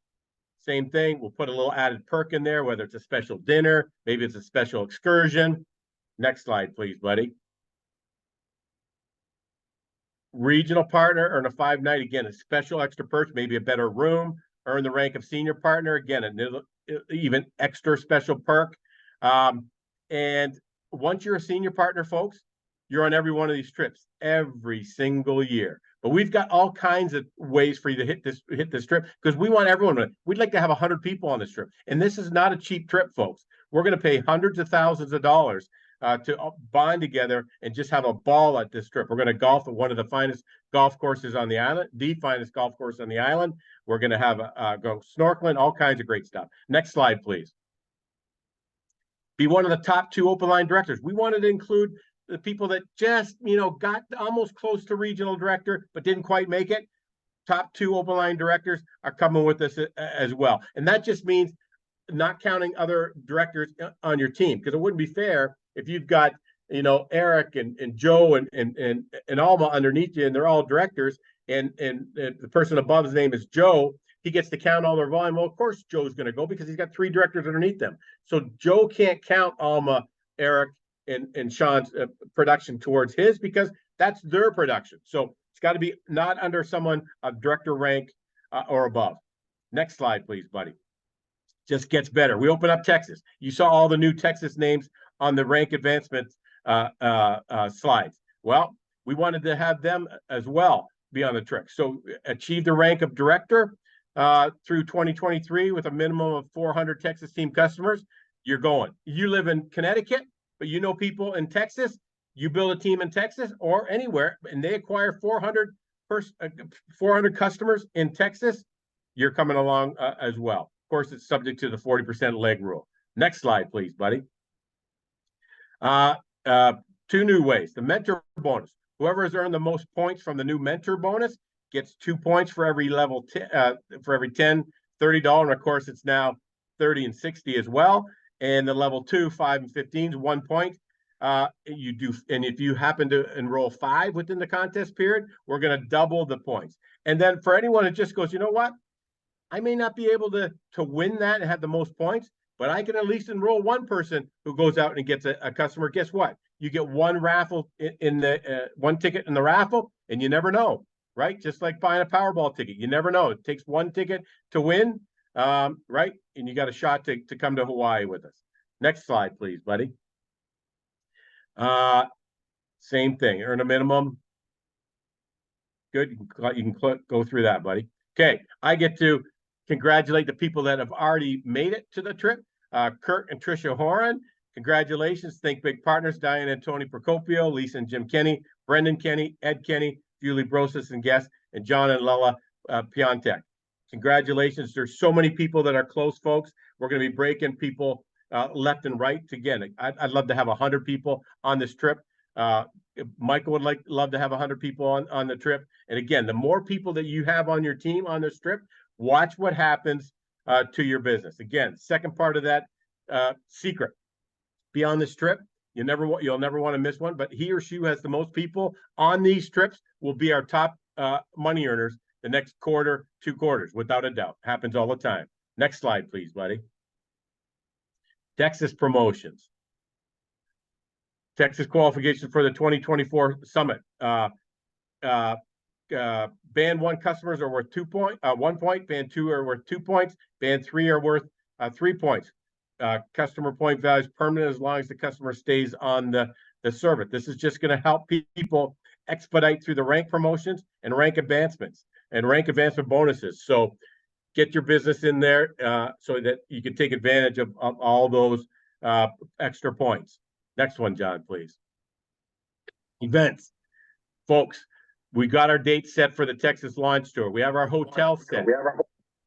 same thing. We'll put a little added perk in there, whether it's a special dinner, maybe it's a special excursion. Next slide, please, buddy. Regional partner, earn a 5-night, again, a special extra perk, maybe a better room. Earn the rank of senior partner, again, an even extra special perk. And once you're a senior partner, folks, you're on every one of these trips every single year. But we've got all kinds of ways for you to hit this trip, because we want everyone. We'd like to have 100 people on this trip, and this is not a cheap trip, folks. We're going to pay hundreds of thousands of dollars to bond together and just have a ball at this trip. We're going to golf at one of the finest golf courses on the island, the finest golf course on the island. We're going to have go snorkeling, all kinds of great stuff. Next slide, please. Be one of the top 2 open line directors. We wanted to include the people that just, got almost close to regional director, but didn't quite make it. Top 2 open line directors are coming with us as well. And that just means not counting other directors on your team, because it wouldn't be fair if you've got, Eric and Joe and Alma underneath you, and they're all directors, and the person above his name is Joe. He gets to count all their volume. Well, of course, Joe's going to go because he's got 3 directors underneath them. So Joe can't count Alma, Eric, and Sean's production towards his, because that's their production. So it's got to be not under someone of director rank or above. Next slide, please, buddy. Just gets better. We open up Texas. You saw all the new Texas names on the rank advancement slides. Well, we wanted to have them as well be on the trip. So achieve the rank of director through 2023 with a minimum of 400 Texas team customers. You're going. You live in Connecticut, but you know people in Texas. You build a team in Texas or anywhere, and they acquire 400 customers in Texas. You're coming along as well. Of course, it's subject to the 40% leg rule. Next slide, please, buddy. 2 new ways. The mentor bonus. Whoever has earned the most points from the new mentor bonus gets 2 points for every level, for every $10, $30. And of course, it's now 30 and 60 as well. And the level 2, 5 and 15 is 1 point. You do, and if you happen to enroll 5 within the contest period, we're going to double the points. And then for anyone that just goes, you know what? I may not be able to win that and have the most points, but I can at least enroll one person who goes out and gets a customer. Guess what? you get one raffle in the one ticket in the raffle, and you never know, right? Just like buying a Powerball ticket, you never know. It takes one ticket to win, right? And you got a shot to come to Hawaii with us. Next slide, please, buddy. Same thing. Earn a minimum. Good. You can go through that, buddy. Okay. I get to congratulate the people that have already made it to the trip. Kurt and Tricia Horan. Congratulations. Think Big Partners, Diane and Tony Procopio, Lisa and Jim Kenny, Brendan Kenny, Ed Kenny, Julie Brosas and guests, and John and Lella Piontek. Congratulations. There's so many people that are close, folks. We're going to be breaking people left and right. Again, I'd love to have 100 people on this trip. Michael would love to have 100 people on the trip. And again, the more people that you have on your team on this trip, watch what happens to your business. Again, second part of that secret. Be on this trip. You'll never want to miss one. But he or she who has the most people on these trips will be our top money earners the next quarter, 2 quarters, without a doubt. Happens all the time. Next slide, please, buddy. Texas promotions. Texas qualifications for the 2024 summit. Band 1 customers are worth 1 point. Band 2 are worth 2 points. Band 3 are worth 3 points. Customer point values permanent as long as the customer stays on the server. This is just going to help people expedite through the rank promotions and rank advancements and rank advancement bonuses. So get your business in there so that you can take advantage of all those extra points. Next one, John, please. Events. Folks, we got our date set for the Texas Launch Tour. We have our hotel set.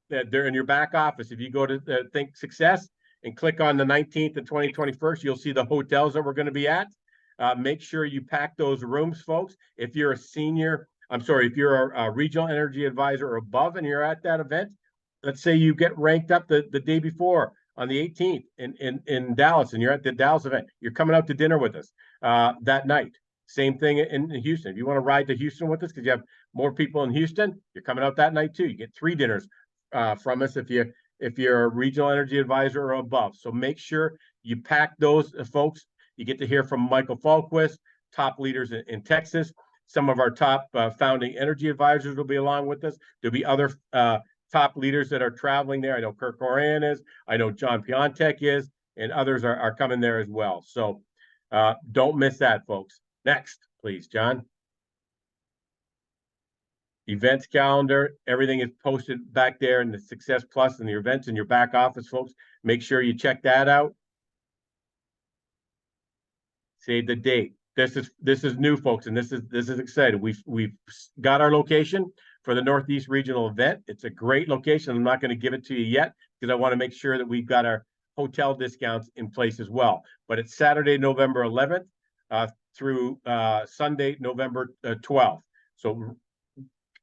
They're in your back office. If you go to Think Success and click on the 19th and 21st, you'll see the hotels that we're going to be at. Make sure you pack those rooms, folks. If you're if you're a regional energy advisor or above and you're at that event, let's say you get ranked up the day before on the 18th in Dallas, and you're at the Dallas event, you're coming out to dinner with us that night. Same thing in Houston. If you want to ride to Houston with us because you have more people in Houston, you're coming out that night too. You get 3 dinners from us if you're a regional energy advisor or above. So make sure you pack those, folks. You get to hear from Michael Falquist, top leaders in Texas. Some of our top founding energy advisors will be along with us. There'll be other top leaders that are traveling there. I know Kirk Horan is. I know John Piontek is, and others are coming there as well. So don't miss that, folks. Next, please, John. Events calendar. Everything is posted back there in the Success Plus and the events in your back office, folks. Make sure you check that out. Save the date. This is new, folks, and this is exciting. We've got our location for the Northeast Regional event. It's a great location. I'm not going to give it to you yet because I want to make sure that we've got our hotel discounts in place as well. But it's Saturday, November 11th through Sunday, November 12th. So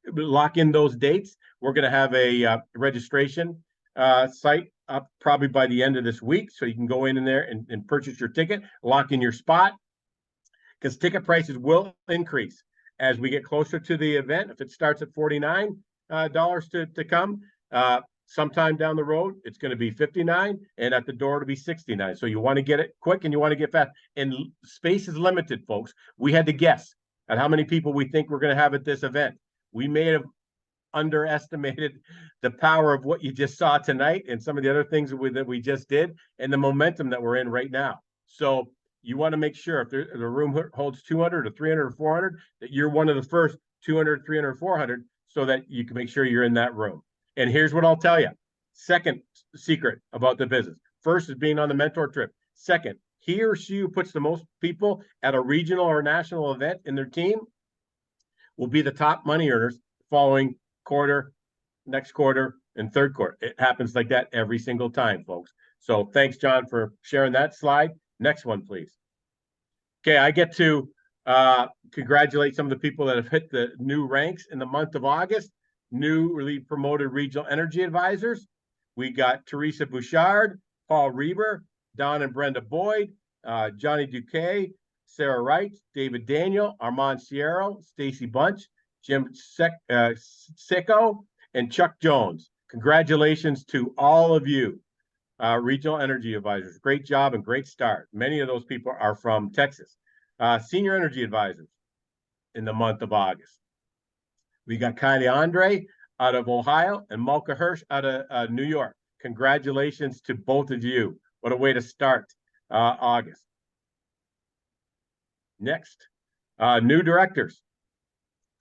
lock in those dates. We're going to have a registration site up probably by the end of this week. So you can go in there and purchase your ticket, lock in your spot, because ticket prices will increase as we get closer to the event. If it starts at $49 to come, sometime down the road, it's going to be $59, and at the door to be $69. So you want to get it quick and you want to get fast. And space is limited, folks. We had to guess at how many people we think we're going to have at this event. We may have underestimated the power of what you just saw tonight and some of the other things that we just did and the momentum that we're in right now. So you want to make sure if the room holds 200 or 300 or 400, that you're one of the first 200, 300, 400, so that you can make sure you're in that room. And here's what I'll tell you. Second secret about the business. First is being on the mentor trip. Second, he or she who puts the most people at a regional or national event in their team will be the top money earners following quarter, next quarter, and third quarter. It happens like that every single time, folks. So thanks, John, for sharing that slide. Next one, please. Okay, I get to congratulate some of the people that have hit the new ranks in the month of August. Newly promoted regional energy advisors. We got Teresa Bouchard, Paul Reber, Don and Brenda Boyd, Johnny Duque, Sarah Wright, David Daniel, Armand Sierra, Stacy Bunch, Jim Sicko, and Chuck Jones. Congratulations to all of you, regional energy advisors. Great job and great start. Many of those people are from Texas. Senior Energy Advisors in the month of August. We got Kylie Andre out of Ohio and Malka Hirsch out of New York. Congratulations to both of you. What a way to start August. Next, new directors.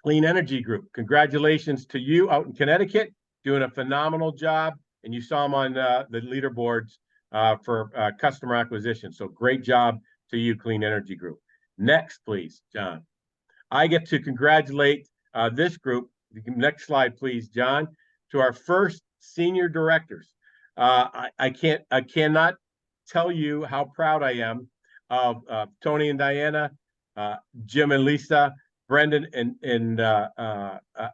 Clean Energy Group. Congratulations to you out in Connecticut, doing a phenomenal job. And you saw them on the leaderboards for customer acquisition. So great job to you, Clean Energy Group. Next, please, John. I get to congratulate this group. Next slide, please, John, to our first senior directors. I cannot tell you how proud I am of Tony and Diana, Jim and Lisa, Brendan and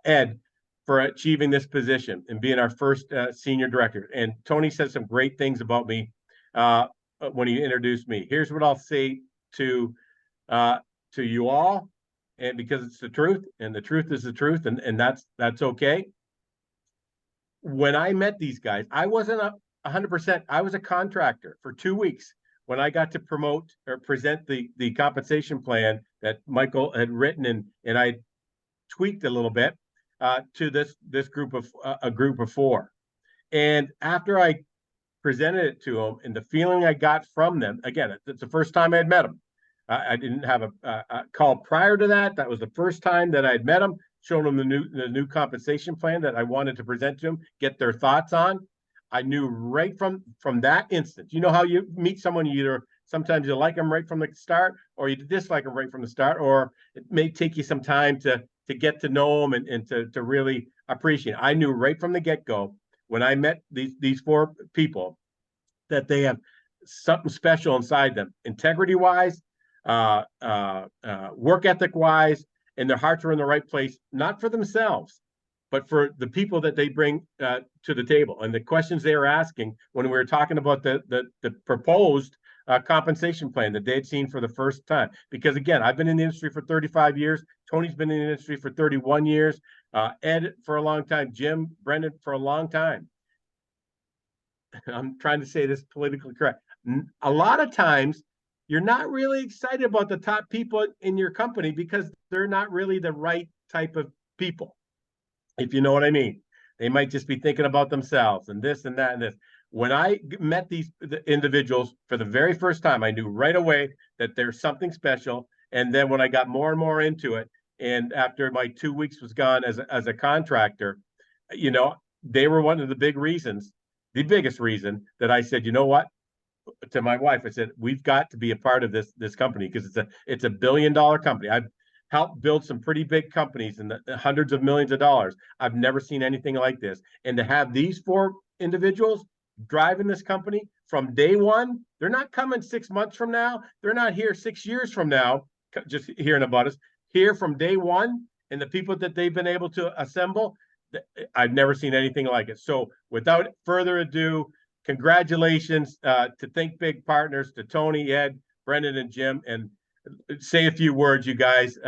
Ed for achieving this position and being our first senior director. And Tony said some great things about me when he introduced me. Here's what I'll say to you all, and because it's the truth, and the truth is the truth, and that's okay. When I met these guys, I wasn't 100%. I was a contractor for 2 weeks when I got to promote or present the compensation plan that Michael had written and I tweaked a little bit to this group of a group of 4. And after I presented it to them, and the feeling I got from them, again, it's the first time I had met them. I didn't have a call prior to that. That was the first time that I had met them, shown them the new compensation plan that I wanted to present to them, get their thoughts on. I knew right from that instant. You know how you meet someone, sometimes you like them right from the start, or you dislike them right from the start, or it may take you some time to get to know them and to really appreciate it. I knew right from the get-go when I met these 4 people that they have something special inside them, integrity-wise, work ethic-wise, and their hearts are in the right place, not for themselves, but for the people that they bring to the table. And the questions they were asking when we were talking about the proposed compensation plan that they had seen for the first time. Because again, I've been in the industry for 35 years. Tony's been in the industry for 31 years. Ed for a long time. Jim, Brendan for a long time. I'm trying to say this politically correct. A lot of times, you're not really excited about the top people in your company because they're not really the right type of people, if you know what I mean. They might just be thinking about themselves and this and that and this. When I met the individuals for the very first time, I knew right away that there's something special. And then when I got more and more into it, and after my 2 weeks was gone as a contractor, they were one of the biggest reason that I said, you know what? To my wife, I said, we've got to be a part of this company because it's a $1 billion company. I've helped build some pretty big companies in the hundreds of millions of dollars. I've never seen anything like this. And to have these 4 individuals driving this company from day one, they're not coming 6 months from now. They're not here 6 years from now, just hearing about us. Here from day one, and the people that they've been able to assemble, I've never seen anything like it. So without further ado, congratulations to Think Big Partners, to Tony, Ed, Brendan, and Jim, and say a few words, you guys,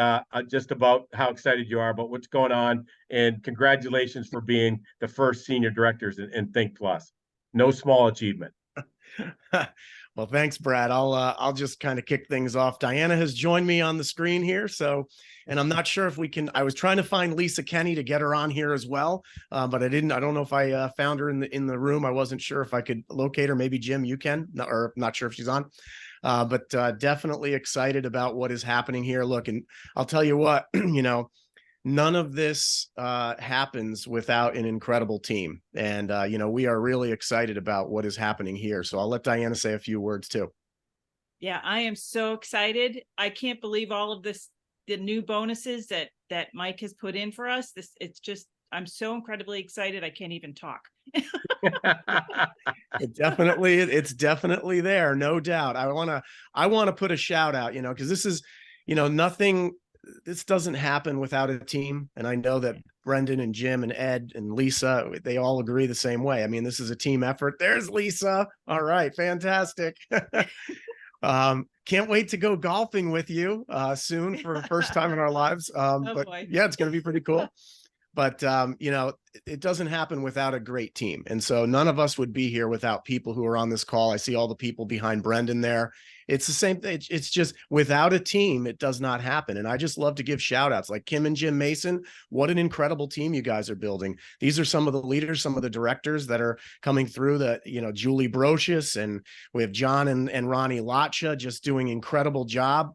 just about how excited you are about what's going on, and congratulations for being the first senior directors in Think Plus. No small achievement. Well, thanks, Brad. I'll just kind of kick things off. Diana has joined me on the screen here, and I'm not sure if we can. I was trying to find Lisa Kenny to get her on here as well, but I didn't. I don't know if I found her in the room. I wasn't sure if I could locate her. Maybe Jim, you can, or not sure if she's on. But definitely excited about what is happening here. Look, and I'll tell you what, none of this happens without an incredible team. And, we are really excited about what is happening here. So I'll let Diana say a few words too. Yeah, I am so excited. I can't believe all of this, the new bonuses that Mike has put in for us. I'm so incredibly excited. I can't even talk. It's definitely there. No doubt. I want to put a shout out, because this is, this doesn't happen without a team. And I know that Brendan and Jim and Ed and Lisa, they all agree the same way. I mean, this is a team effort. There's Lisa. All right. Fantastic. Can't wait to go golfing with you soon for the first time in our lives. But boy. yeah, it's going to be pretty cool. But it doesn't happen without a great team. And so none of us would be here without people who are on this call. I see all the people behind Brendan there. It's the same thing. It's just without a team, it does not happen. And I just love to give shout outs like Kim and Jim Mason. What an incredible team you guys are building. These are some of the leaders, some of the directors that are coming through Julie Brocious, and we have John and Ronnie Latcha just doing incredible job.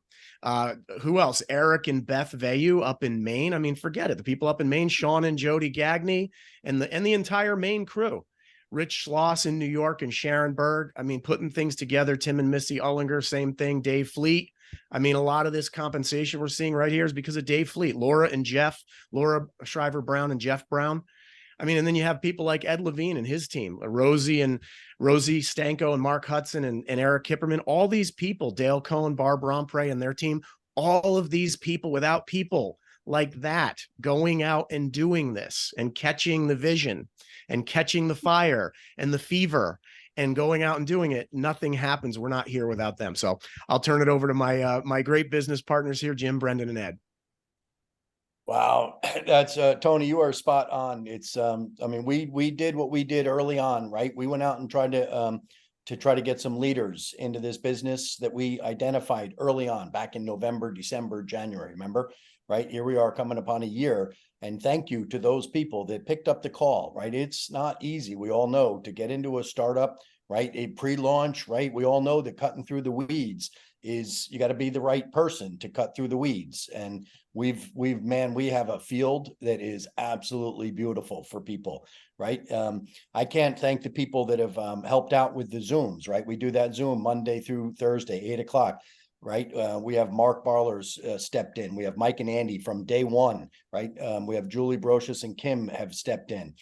Who else? Eric and Beth Vayu up in Maine. I mean, forget it. The people up in Maine, Sean and Jody Gagney, and the entire Maine crew. Rich Schloss in New York and Sharon Berg. I mean, putting things together. Tim and Missy Ullinger, same thing. Dave Fleet. I mean, a lot of this compensation we're seeing right here is because of Dave Fleet, Laura Shriver Brown and Jeff Brown. I mean, and then you have people like Ed Levine and his team, Rosie Stanko and Mark Hudson and Eric Kipperman, all these people, Dale Cohen, Barb Rompre and their team, all of these people, without people like that going out and doing this and catching the vision and catching the fire and the fever and going out and doing it, nothing happens. We're not here without them. So I'll turn it over to my great business partners here, Jim, Brendan, and Ed. Wow, that's Tony, you are spot on. It's I mean, we did what we did early on, right? We went out and tried to try to get some leaders into this business that we identified early on back in November, December, January, remember? Right? Here we are coming upon a year. And thank you to those people that picked up the call, right? It's not easy. We all know to get into a startup, right? A pre-launch, right? We all know that cutting through the weeds is you got to be the right person to cut through the weeds. And we have a field that is absolutely beautiful for people, right? I can't thank the people that have helped out with the Zooms, right? We do that Zoom Monday through Thursday, 8 o'clock. Right. We have Mark Barler's stepped in. We have Mike and Andy from day one. Right. We have Julie Brocious and Kim have stepped in.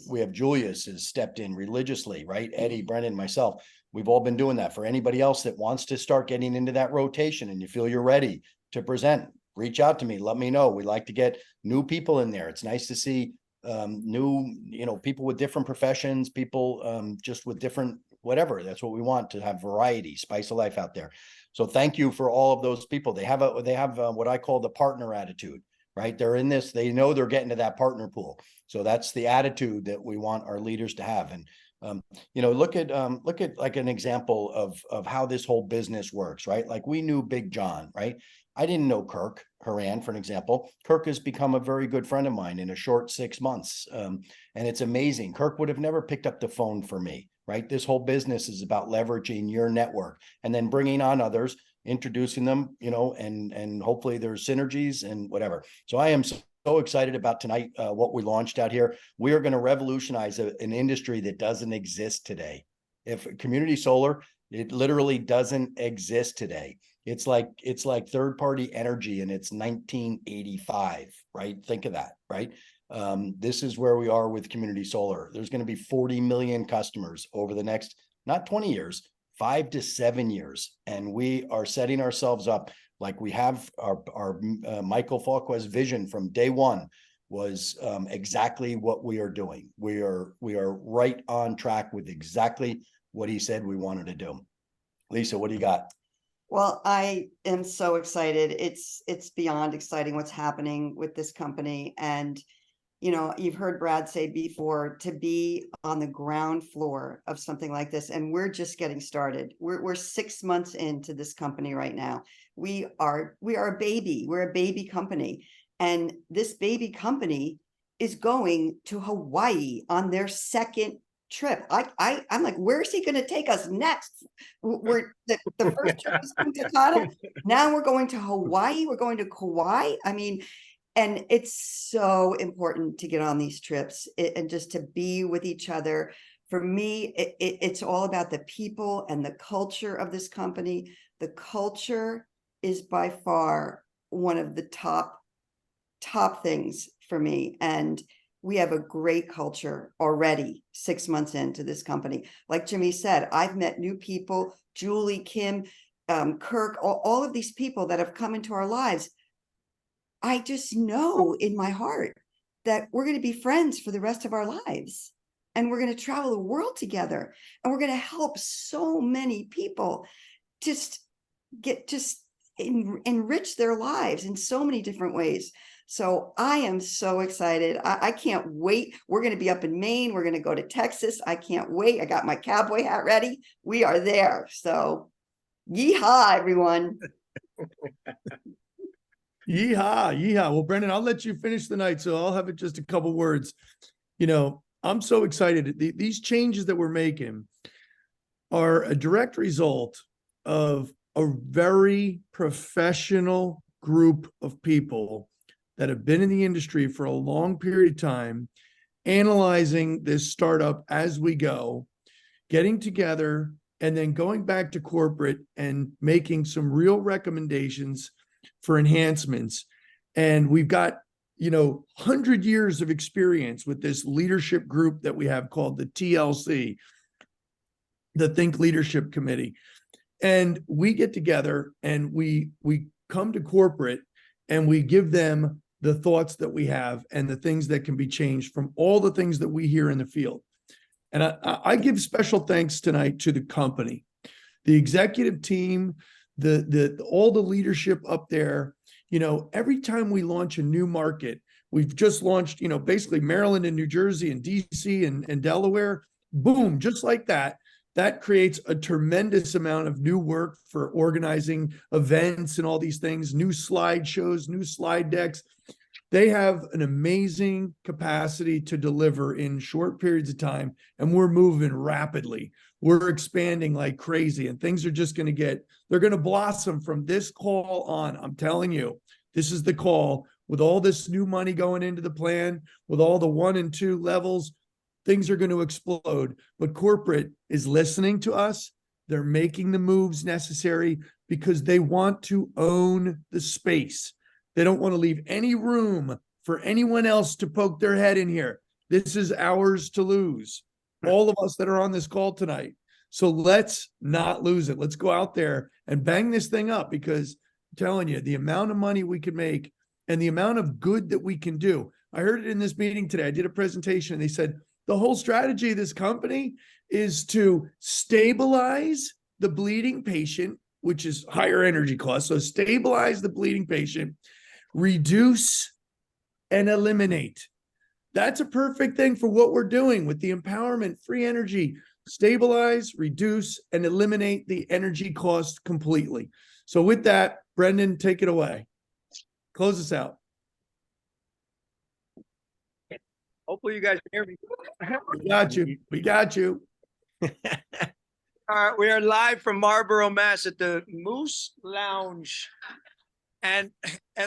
We have Julius has stepped in religiously. Right. Eddie, Brennan, myself. We've all been doing that. For anybody else that wants to start getting into that rotation and you feel you're ready to present, reach out to me. Let me know. We like to get new people in there. It's nice to see new, people with different professions, people just with different whatever. That's what we want, to have variety, spice of life out there. So thank you for all of those people. They have what I call the partner attitude, right? They're in this, they know they're getting to that partner pool. So that's the attitude that we want our leaders to have. And look at like an example of how this whole business works, right? Like we knew Big John, right? I didn't know Kirk Haran, for an example. Kirk has become a very good friend of mine in a short 6 months. And it's amazing. Kirk would have never picked up the phone for me, right? This whole business is about leveraging your network and then bringing on others, introducing them, and hopefully there's synergies and whatever. So I am so excited about tonight, what we launched out here. We are going to revolutionize an industry that doesn't exist today. If community solar, it literally doesn't exist today. It's like third-party energy and it's 1985, right? Think of that, right? This is where we are with community solar. There's going to be 40 million customers over the next, not 20 years, 5 to 7 years. And we are setting ourselves up like we have our Michael Falquez's vision from day one was exactly what we are doing. We are right on track with exactly what he said we wanted to do. Lisa, what do you got? Well, I am so excited. It's beyond exciting what's happening with this company. And, you've heard Brad say before, to be on the ground floor of something like this, and we're just getting started. We're 6 months into this company right now. We are a baby. We're a baby company. And this baby company is going to Hawaii on their second trip. I'm like, where is he going to take us next? We're the first trip was Punta Cana. Now we're going to Hawaii. We're going to Kauai. I mean, and it's so important to get on these trips and just to be with each other. For me, it's all about the people and the culture of this company. The culture is by far one of the top things for me. And we have a great culture already 6 months into this company. Like Jimmy said, I've met new people, Julie, Kim, Kirk, all of these people that have come into our lives. I just know in my heart that we're going to be friends for the rest of our lives. And we're going to travel the world together. And we're going to help so many people just enrich their lives in so many different ways. So I am so excited. I can't wait. We're going to be up in Maine. We're going to go to Texas. I can't wait. I got my cowboy hat ready. We are there. So yeehaw, everyone. Yeehaw, yeehaw. Well, Brendan, I'll let you finish the night, so I'll have it just a couple words. You know, I'm so excited. These changes that we're making are a direct result of a very professional group of people that have been in the industry for a long period of time, analyzing this startup as we go, getting together, and then going back to corporate and making some real recommendations for enhancements. And we've got, 100 years of experience with this leadership group that we have called the TLC, the Think Leadership Committee. And we get together and we come to corporate and we give them the thoughts that we have and the things that can be changed from all the things that we hear in the field. And I give special thanks tonight to the company, the executive team, all the leadership up there. Every time we launch a new market, we've just launched, basically Maryland and New Jersey and DC and Delaware, boom, just like that. That creates a tremendous amount of new work for organizing events and all these things, new slideshows, new slide decks. They have an amazing capacity to deliver in short periods of time, and we're moving rapidly. We're expanding like crazy, and things are just going to they're going to blossom from this call on. I'm telling you, this is the call. With all this new money going into the plan, with all the 1 and 2 levels, things are going to explode. But corporate is listening to us. They're making the moves necessary because they want to own the space. They don't want to leave any room for anyone else to poke their head in here. This is ours to lose. All of us that are on this call tonight. So let's not lose it. Let's go out there and bang this thing up, because I'm telling you, the amount of money we can make and the amount of good that we can do. I heard it in this meeting today. I did a presentation and they said the whole strategy of this company is to stabilize the bleeding patient, which is higher energy costs. So stabilize the bleeding patient, reduce and eliminate. That's a perfect thing for what we're doing with the empowerment, free energy, stabilize, reduce, and eliminate the energy cost completely. So with that, Brendan, take it away. Close us out. Hopefully you guys can hear me. We got you. We got you. All right, we are live from Marlborough, Mass. At the Moose Lounge. And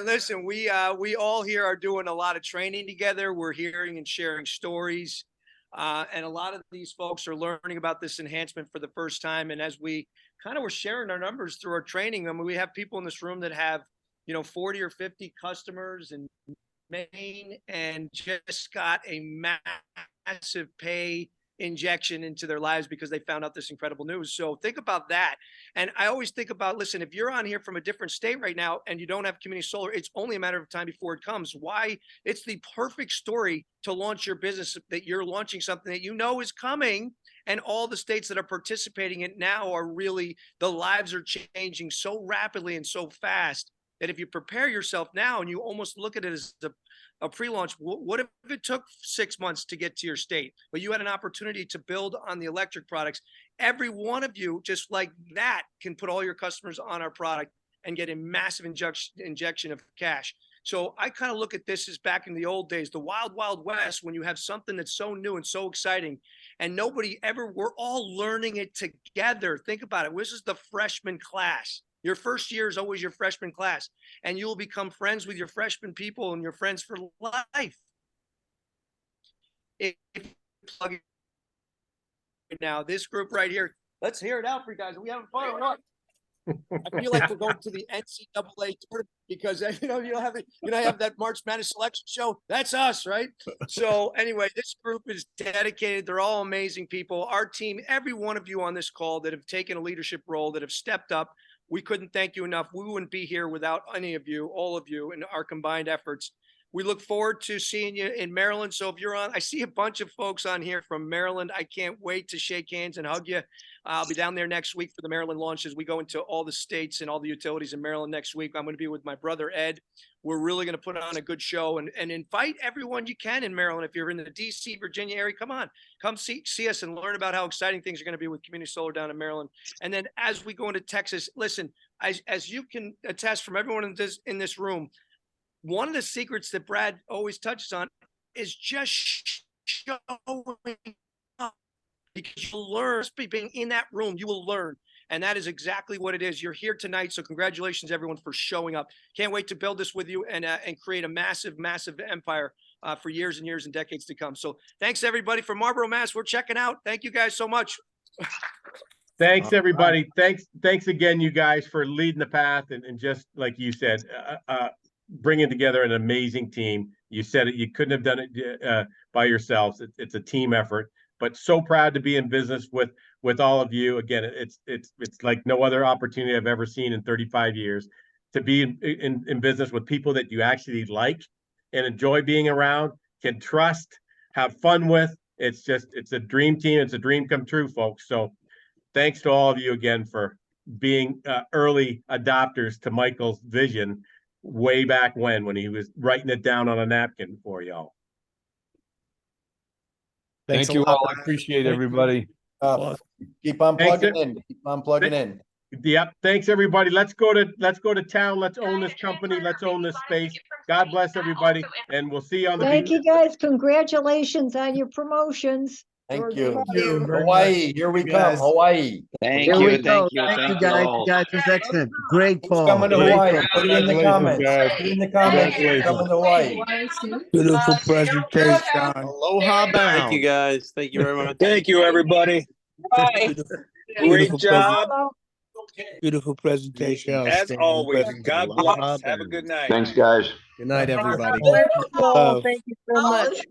listen, we all here are doing a lot of training together. We're hearing and sharing stories. And a lot of these folks are learning about this enhancement for the first time. And as we kind of were sharing our numbers through our training, I mean, we have people in this room that have, 40 or 50 customers in Maine and just got a massive pay injection into their lives because they found out this incredible news. So think about that. And I always think about, listen, if you're on here from a different state right now and you don't have community solar, it's only a matter of time before it comes. Why? It's the perfect story to launch your business, that you're launching something that you know is coming. And all the states that are participating in it now are really, the lives are changing so rapidly and so fast that if you prepare yourself now and you almost look at it as a pre-launch, what if it took 6 months to get to your state, but you had an opportunity to build on the electric products? Every one of you, just like that, can put all your customers on our product and get a massive injection of cash. So I kind of look at this as back in the old days, the wild, wild west, when you have something that's so new and so exciting and we're all learning it together. Think about it. This is the freshman class. Your first year is always your freshman class, and you'll become friends with your freshman people and your friends for life. If you plug it now, this group right here, let's hear it out for you guys. Are we having fun or not? I feel like we're going to the NCAA tournament because you have that March Madness selection show. That's us, right? So anyway, this group is dedicated. They're all amazing people. Our team, every one of you on this call that have taken a leadership role, that have stepped up. We couldn't thank you enough. We wouldn't be here without any of you, all of you, and our combined efforts. We look forward to seeing you in Maryland. So if you're on, I see a bunch of folks on here from Maryland. I can't wait to shake hands and hug you. I'll be down there next week for the Maryland launches. We go into all the states and all the utilities in Maryland next week. I'm going to be with my brother, Ed. We're really going to put on a good show and invite everyone you can in Maryland. If you're in the DC, Virginia area, come on, come see us and learn about how exciting things are going to be with community solar down in Maryland. And then as we go into Texas, listen, as you can attest from everyone in this room, one of the secrets that Brad always touches on is just showing up, because you'll learn. Just being in that room, you will learn. And that is exactly what it is. You're here tonight. So congratulations, everyone, for showing up. Can't wait to build this with you and create a massive, massive empire for years and years and decades to come. So thanks, everybody, from Marlboro, Mass. We're checking out. Thank you guys so much. Thanks, everybody. Thanks again, you guys, for leading the path and just like you said, bringing together an amazing team. You said it, you couldn't have done it by yourselves. It's a team effort, but so proud to be in business with all of you. Again, it's like no other opportunity I've ever seen in 35 years to be in business with people that you actually like and enjoy being around, can trust, have fun with. It's a dream team. It's a dream come true, folks. So thanks to all of you again for being early adopters to Michael's vision way back when he was writing it down on a napkin for y'all. Thanks Thank you a lot, all. I Brad. appreciate everybody. Keep on Thanks, plugging in. Keep on plugging in. Yep. Thanks, everybody. Let's go to town. Let's own this company. Let's own this space. God bless everybody, and we'll see you on the Thank beach. you, guys. Congratulations on your promotions. Thank George you. Meyer. Thank you very Hawaii, here we You come. guys. Hawaii. Thank Here you, we thank you, Thank you, thank you guys. all. You guys was excellent. Great, Who's Paul. coming to Great. Hawaii? Put it in the Congratulations, comments. guys. Put it in the comments. Who's coming to Hawaii. Beautiful presentation. Aloha bound. Thank you, guys. Thank you very much. Thank you, everybody. Beautiful, Great beautiful job. beautiful presentation. There you go, As Stan. always. God Aloha bless. Have a bound. good night. Thanks, guys. Good night, everybody. Love. Thank you so much.